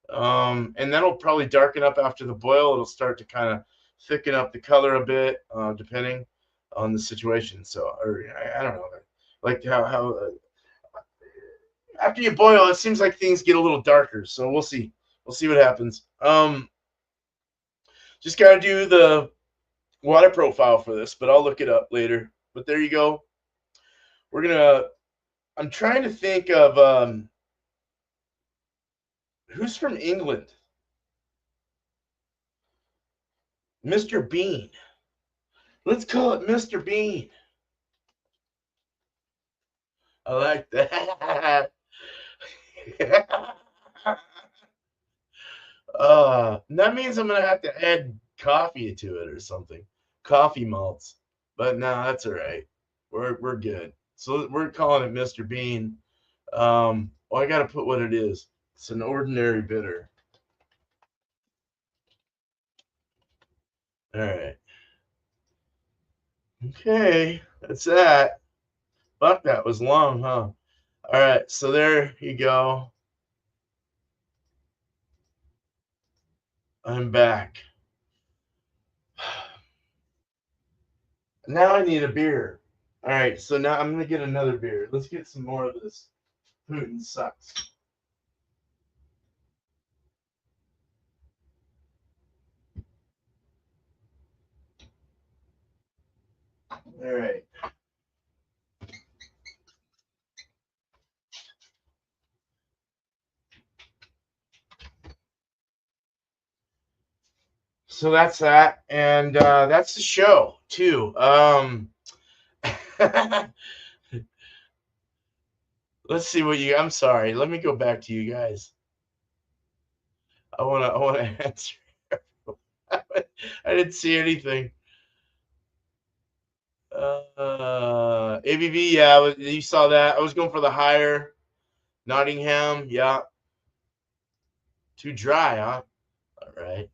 And that'll probably darken up after the boil. It'll start to kind of thicken up the color a bit, depending on the situation. So, or I don't know, like how after you boil, it seems like things get a little darker. So we'll see. We'll see what happens. Just gotta do the water profile for this, but I'll look it up later. But there you go. I'm trying to think of who's from England. Mr. Bean. Let's call it Mr. Bean. I like that. That means I'm gonna have to add coffee to it or something. Coffee malts. But no, that's all right. We're good. So we're calling it Mr. Bean. Well, I gotta put what it is. It's an ordinary bitter. All right. Okay, that's that. Fuck, that was long, huh? All right, so there you go. I'm back. Now I need a beer. All right, so now I'm gonna get another beer. Let's get some more of this. Putin sucks. All right. So that's that, and that's the show too. Let's see what you. I'm sorry. Let me go back to you guys. I wanna answer. I didn't see anything. ABV, yeah, you saw that. I was going for the higher. Nottingham, yeah. Too dry, huh? All right.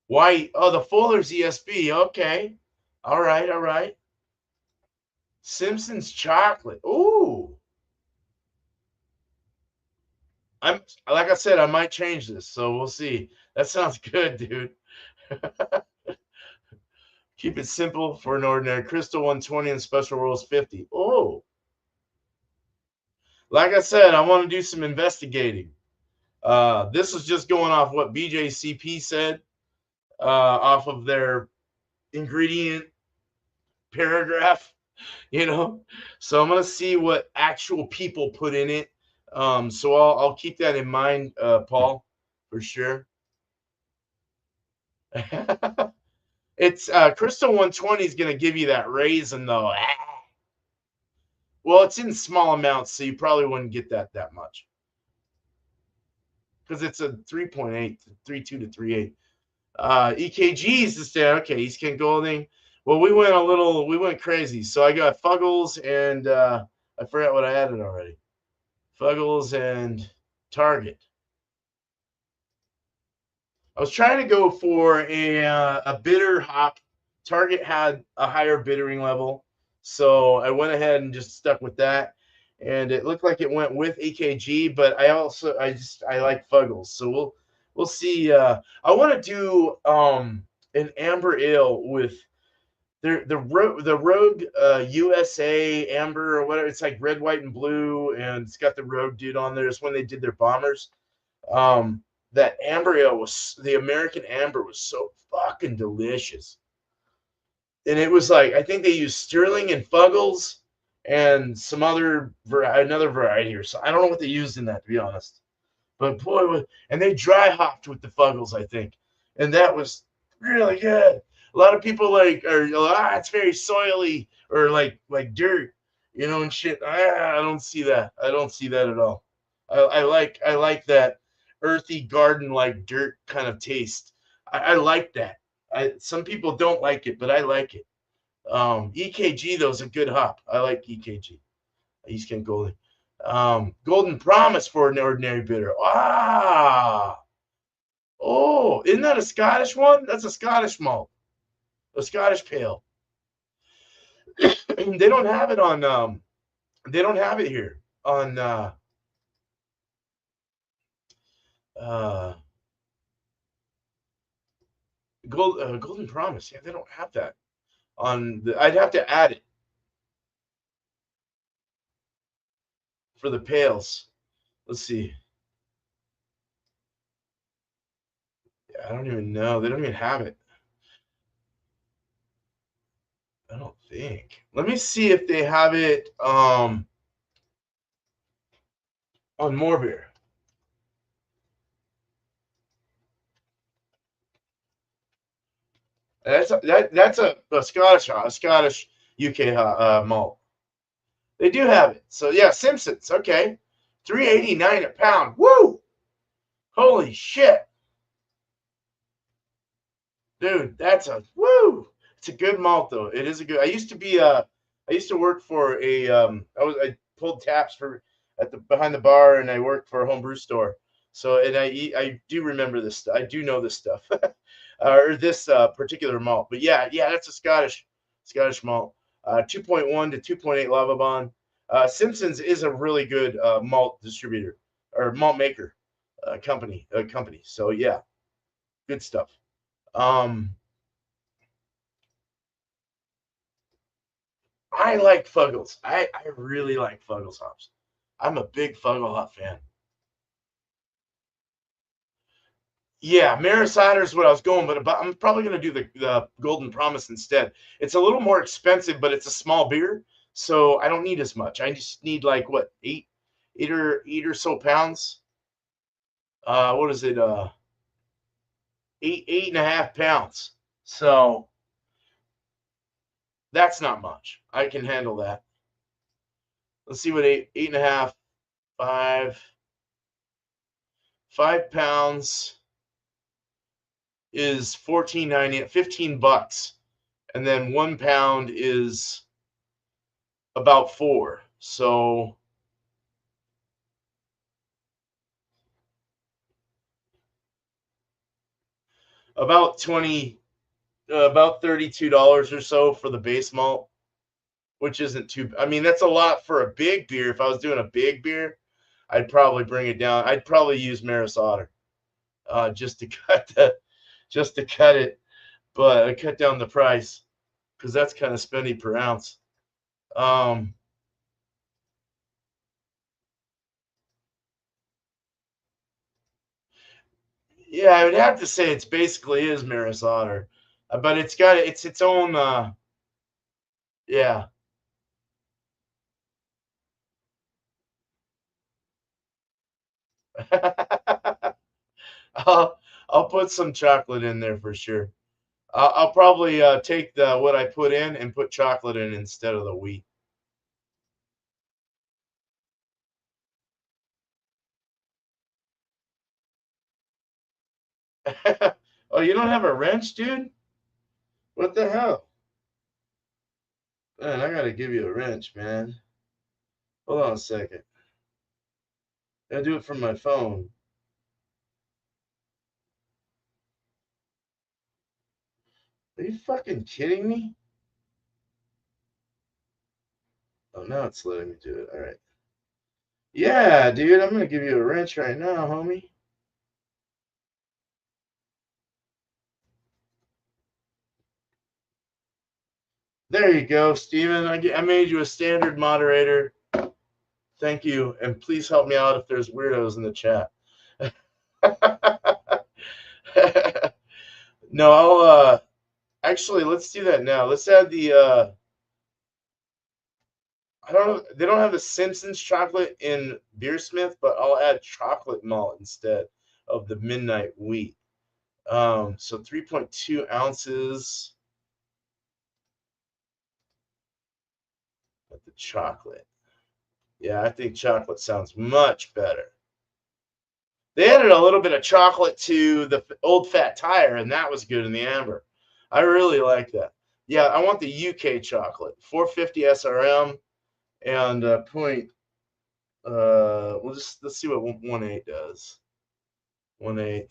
White. Oh, the Fuller's ESB. Okay. All right, all right. Simpson's chocolate. Ooh. I'm like I said, I might change this, so we'll see. That sounds good, dude. Keep it simple for an ordinary. Crystal 120 and special rolls 50. Oh, like I said, I want to do some investigating. This is just going off what BJCP said, off of their ingredient paragraph, you know. So I'm gonna see what actual people put in it. So I'll keep that in mind, Paul, for sure. It's Crystal 120 is gonna give you that raisin though. Well, it's in small amounts, so you probably wouldn't get that much because it's a 3.8, 3.2 to 3.8. EKGs is there. Okay, East Kent Golding. Well, we went crazy. So I got Fuggles and I forgot what I added already. Fuggles and Target. I was trying to go for a bitter hop. Target had a higher bittering level, so I went ahead and just stuck with that. And it looked like it went with EKG, but I like Fuggles, so we'll see. I want to do an amber ale with the Rogue USA amber or whatever. It's like red, white, and blue, and it's got the Rogue dude on there. It's when they did their bombers. Um, that amber ale was the American amber was so fucking delicious, and it was like I think they used Sterling and Fuggles and some another variety or so. I don't know what they used in that, to be honest. But boy, and they dry hopped with the Fuggles, I think, and that was really good. A lot of people it's very soily or like dirt, and shit. I don't see that. I don't see that at all. I like that earthy garden like dirt kind of taste. I like that. Some people don't like it, but I like it. EKG though is a good hop. I like EKG. East Kent Golding. Golden Promise for an ordinary bitter. Oh, isn't that a Scottish one? That's a Scottish malt, a Scottish pale. They don't have it on. They don't have it here on. Uh, Golden Promise. Yeah, they don't have that on. I'd have to add it for the pails. Let's see. I don't even know. They don't even have it. I don't think. Let me see if they have it on More Beer. That's a Scottish UK malt. They do have it. So yeah, Simpsons. Okay, 3.89 a pound. Woo! Holy shit, dude. That's a woo. It's a good malt though. It is a good. I used to work for I pulled taps for at the behind the bar, and I worked for a home brew store. So, and I do remember this. I do know this stuff, or this particular malt. But yeah, that's a Scottish malt. 2.1 to 2.8 lava bond. Simpsons is a really good malt distributor or malt maker company. So yeah, good stuff. Um, I like Fuggles. I really like Fuggles hops. I'm a big Fuggle hop fan. Yeah, Maris Otter is what I was going, but I'm probably going to do the Golden Promise instead. It's a little more expensive, but it's a small beer, so I don't need as much. I just need like what eight or so pounds. What is it? Eight and a half pounds. So that's not much. I can handle that. Let's see what eight and a half, 5 pounds is 14.90, $15, and then 1 pound is about four. So about 20, about $32 or so for the base malt, which isn't too. I mean, that's a lot for a big beer. If I was doing a big beer, I'd probably bring it down. I'd probably use Maris Otter, just to cut it, but cut down the price because that's kind of spendy per ounce. Um, yeah, I would have to say it's basically is Maris Otter, but it's its own. Yeah. I'll I'll put some chocolate in there for sure. I'll probably take the what I put in and put chocolate in instead of the wheat. Oh, you don't have a wrench, dude? What the hell? Man, I gotta give you a wrench, man. Hold on a second. I do it from my phone. Are you fucking kidding me? Oh, now it's letting me do it. All right. Yeah, dude, I'm gonna give you a wrench right now, homie. There you go, Steven. I made you a standard moderator. Thank you, and please help me out if there's weirdos in the chat. No, I'll actually let's do that now. Let's add the I don't know, they don't have the Simpsons chocolate in Beersmith, but I'll add chocolate malt instead of the midnight wheat. So 3.2 ounces of the chocolate. Yeah, I think chocolate sounds much better. They added a little bit of chocolate to the old fat tire, and that was good in the amber. I really like that. Yeah, I want the UK chocolate, 450 SRM, and point. Let's see what 1.8 does. 1.8,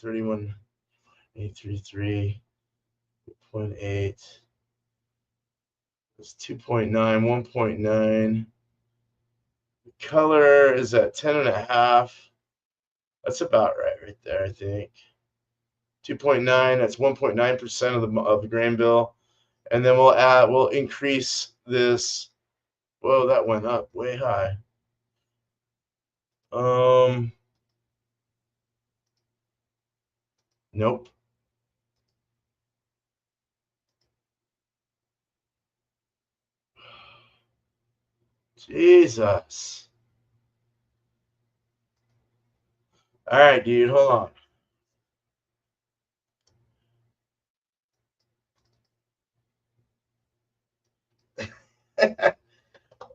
31.833.8. It's 2.9, 1.9. The color is at 10 and a half. That's about right there, I think. 2.9, that's 1.9% of the grain bill. And then we'll increase this. Whoa, that went up way high. Um, nope. Jesus. All right, dude, hold on.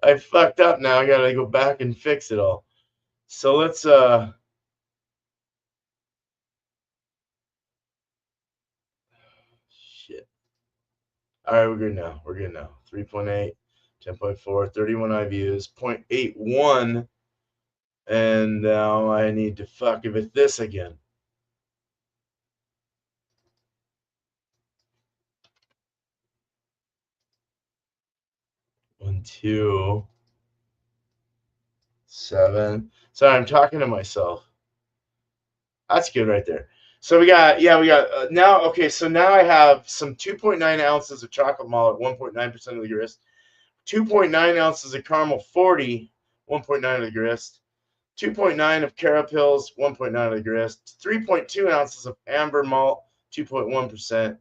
I fucked up now. I gotta go back and fix it all. So let's shit. All right, we're good now. We're good now. 3.8, 10.4, 31 IBUs, 0.81, And now I need to fuck with this again. One, 2, 7. Sorry, I'm talking to myself. That's good right there. So we got now. Okay, so now I have some 2.9 ounces of chocolate malt at 1.9% of the grist, 2.9 ounces of caramel 40, 1.9 of the grist, 2.9 of carapils, 1.9 of the grist, 3.2 ounces of amber malt, 2.1%.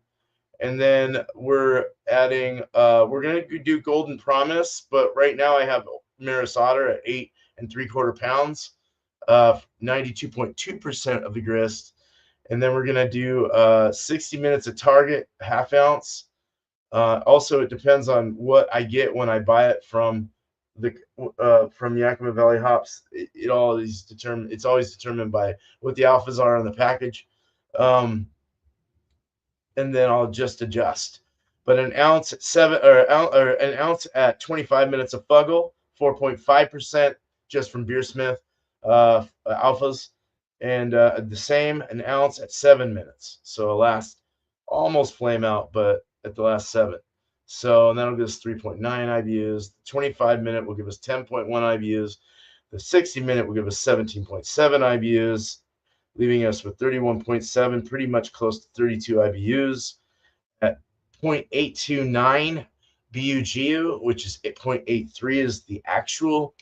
And then we're adding, we're going to do Golden Promise, but right now I have Maris Otter at 8.75 pounds, 92.2% of the grist. And then we're going to do 60 minutes of Target, half ounce. Also, it depends on what I get when I buy it from the from Yakima Valley Hops. It always determined. It's always determined by what the alphas are on the package. And then I'll just adjust. But an ounce at an ounce at 25 minutes of Fuggle, 4.5% just from Beersmith alphas, and the same an ounce at 7 minutes. So last almost flame out, but at the last 7. So and that'll give us 3.9 IBUs. The 25-minute will give us 10.1 IBUs. The 60-minute will give us 17.7 IBUs, leaving us with 31.7, pretty much close to 32 IBUs at 0.829 BUGU, which is 0.83 is the actual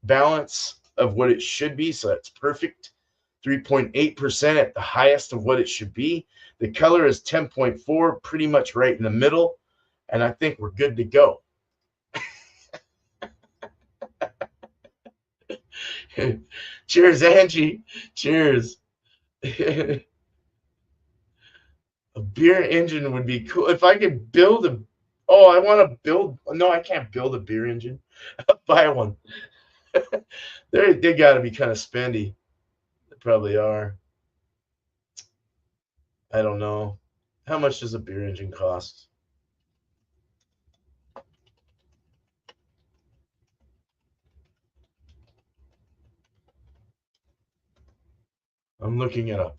balance of what it should be. So that's perfect. 3.8% at the highest of what it should be. The color is 10.4, pretty much right in the middle. And I think we're good to go. Cheers, Angie. Cheers. A beer engine would be cool. If I could build a, oh, I want to build, no, I can't build a beer engine. I'll buy one. They got to be kind of spendy. They probably are. I don't know. How much does a beer engine cost? I'm looking it up.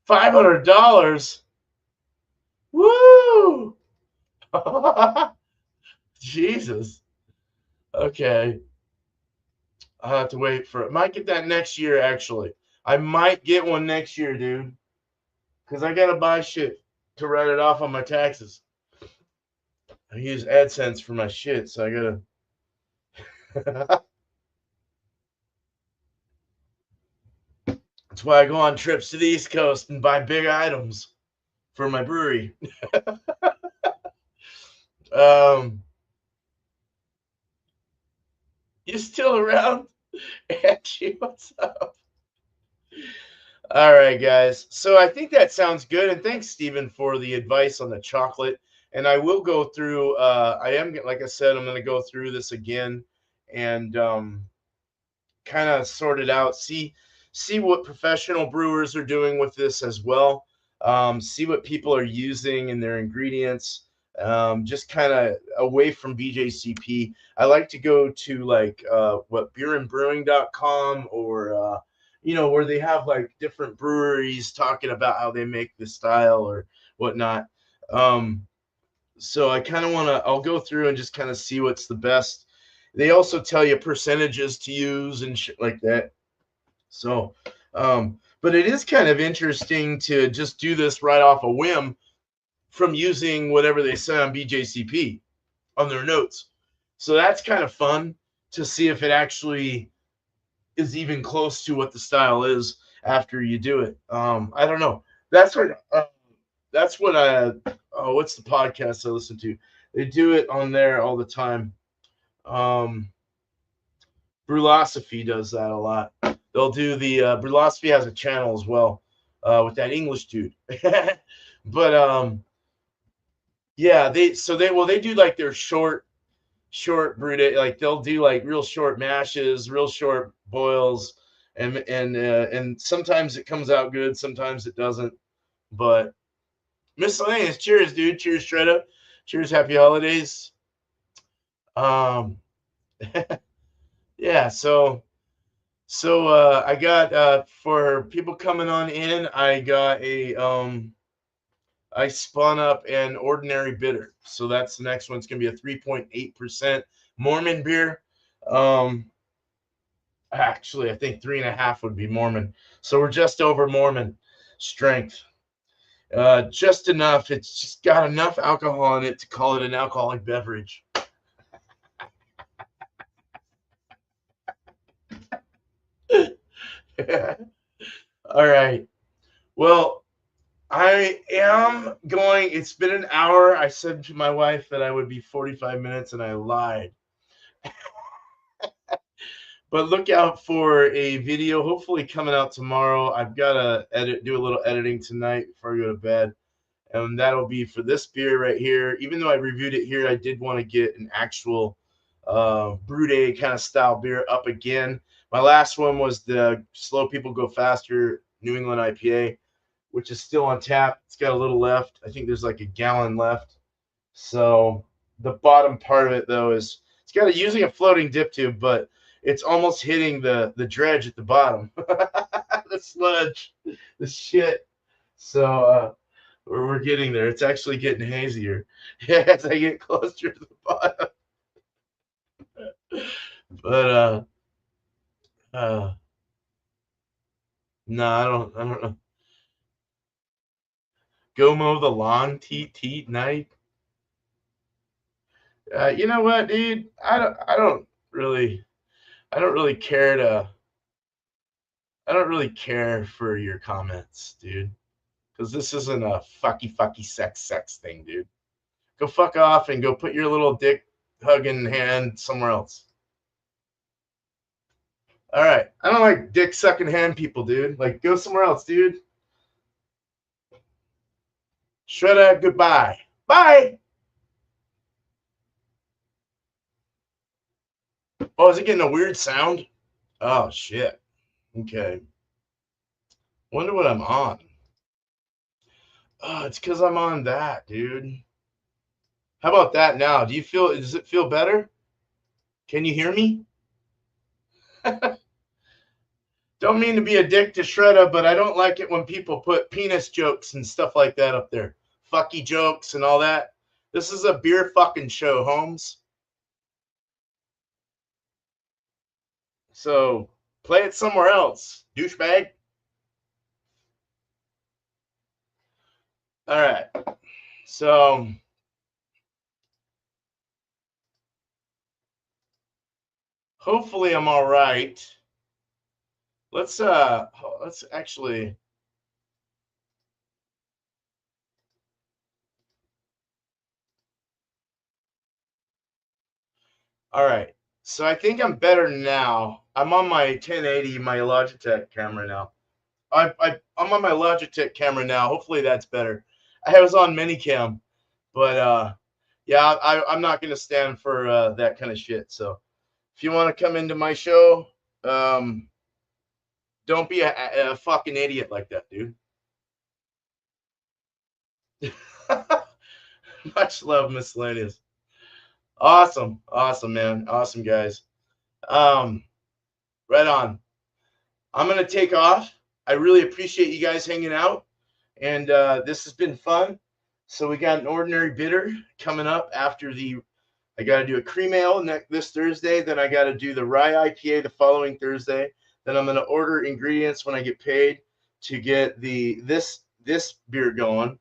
$500. Woo! Jesus. Okay. I'll have to wait for it. Might get that next year, actually. I might get one next year, dude. Because I got to buy shit to write it off on my taxes. I use AdSense for my shit, so I gotta. That's why I go on trips to the East Coast and buy big items for my brewery. um, you still around? Angie, what's up? All right, guys. So I think that sounds good. And thanks, Stephen, for the advice on the chocolate. And I will go through, like I said, I'm going to go through this again and kind of sort it out, see what professional brewers are doing with this as well. See what people are using in their ingredients. Just kind of away from BJCP. I like to go to like what beerandbrewing.com or where they have like different breweries talking about how they make the style or whatnot. So I kind of want to, I'll go through and just kind of see what's the best. They also tell you percentages to use and shit like that. So, but it is kind of interesting to just do this right off a whim from using whatever they say on BJCP on their notes. So that's kind of fun to see if it actually is even close to what the style is after you do it. I don't know. That's what I, oh, what's the podcast I listen to? They do it on there all the time. Brewlosophy does that a lot. They'll do the Brewlosophy has a channel as well with that English dude. But yeah, they do like their short brew day. Like they'll do like real short mashes, real short boils, and sometimes it comes out good, sometimes it doesn't. But miscellaneous. Cheers, dude. Cheers, Shredda. Cheers. Happy holidays. Um, yeah, I got for people coming on in, I got a I spun up an ordinary bitter. So that's the next one. It's gonna be a 3.8% Mormon beer. Um Actually, I think 3.5 would be Mormon. So we're just over Mormon strength. Just enough. It's just got enough alcohol in it to call it an alcoholic beverage. All right. Well, I am going. It's been an hour. I said to my wife that I would be 45 minutes, and I lied. But look out for a video, hopefully coming out tomorrow. I've got to do a little editing tonight before I go to bed, and that'll be for this beer right here. Even though I reviewed it here, I did want to get an actual brew day kind of style beer up again. My last one was the Slow People Go Faster New England IPA, which is still on tap. It's got a little left. I think there's like a gallon left. So the bottom part of it though is it's got using a floating dip tube, but it's almost hitting the dredge at the bottom. The sludge, the shit. So we're getting there. It's actually getting hazier as I get closer to the bottom. But uh no, I don't know. Go mow the lawn, teat teat night. You know what, dude? Really I don't really care to I don't really care for your comments, dude. Because this isn't a fucky sex thing, dude. Go fuck off and go put your little dick hugging hand somewhere else. All right. I don't like dick sucking hand people, dude. Like, go somewhere else, dude. Shredder, goodbye. Bye. Oh, is it getting a weird sound? Oh, shit. Okay. Wonder what I'm on. Oh, it's because I'm on that, dude. How about that now? Does it feel better? Can you hear me? Don't mean to be a dick to Shredda, but I don't like it when people put penis jokes and stuff like that up there. Fucky jokes and all that. This is a beer fucking show, Holmes. So play it somewhere else, douchebag. All right. So hopefully I'm all right. Let's actually all right. So I think I'm better now. I'm on my 1080, my Logitech camera now. I'm on my Logitech camera now. Hopefully that's better. I was on Minicam, but yeah, I'm not gonna stand for that kind of shit. So if you want to come into my show, um, don't be a fucking idiot like that, dude. Much love, miscellaneous. Awesome, man. Awesome, guys. Um, right on. I'm gonna take off. I really appreciate you guys hanging out, and this has been fun. So we got an ordinary bitter coming up after the. I got to do a cream ale this Thursday. Then I got to do the rye IPA the following Thursday. Then I'm gonna order ingredients when I get paid to get this beer going.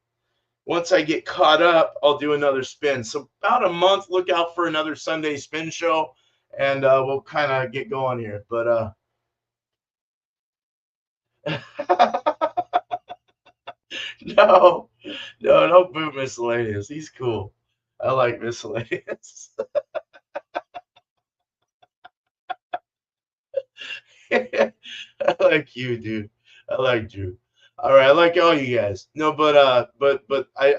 Once I get caught up, I'll do another spin. So about a month, look out for another Sunday spin show, and we'll kind of get going here. But no, no, don't boo miscellaneous. He's cool. I like miscellaneous. I like you, dude. I like you. All right, I like all you guys. No, but I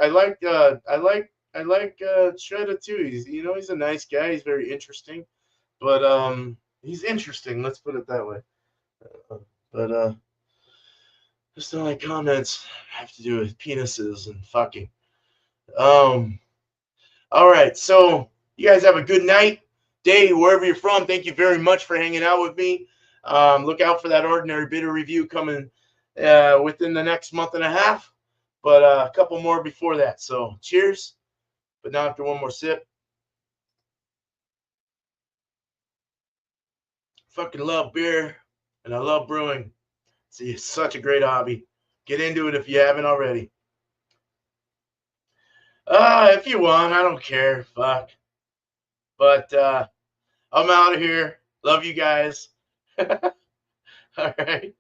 like Shredder too. He's a nice guy. He's very interesting. But he's interesting. Let's put it that way. But just the only comments have to do with penises and fucking. Um. All right. So you guys have a good night. day, wherever you're from, thank you very much for hanging out with me. Look out for that Ordinary Bitter review coming within the next month and a half, but a couple more before that. So cheers. But now after one more sip, fucking love beer and I love brewing. It's such a great hobby. Get into it if you haven't already. If you want, I don't care. Fuck. But I'm out of here. Love you guys. All right.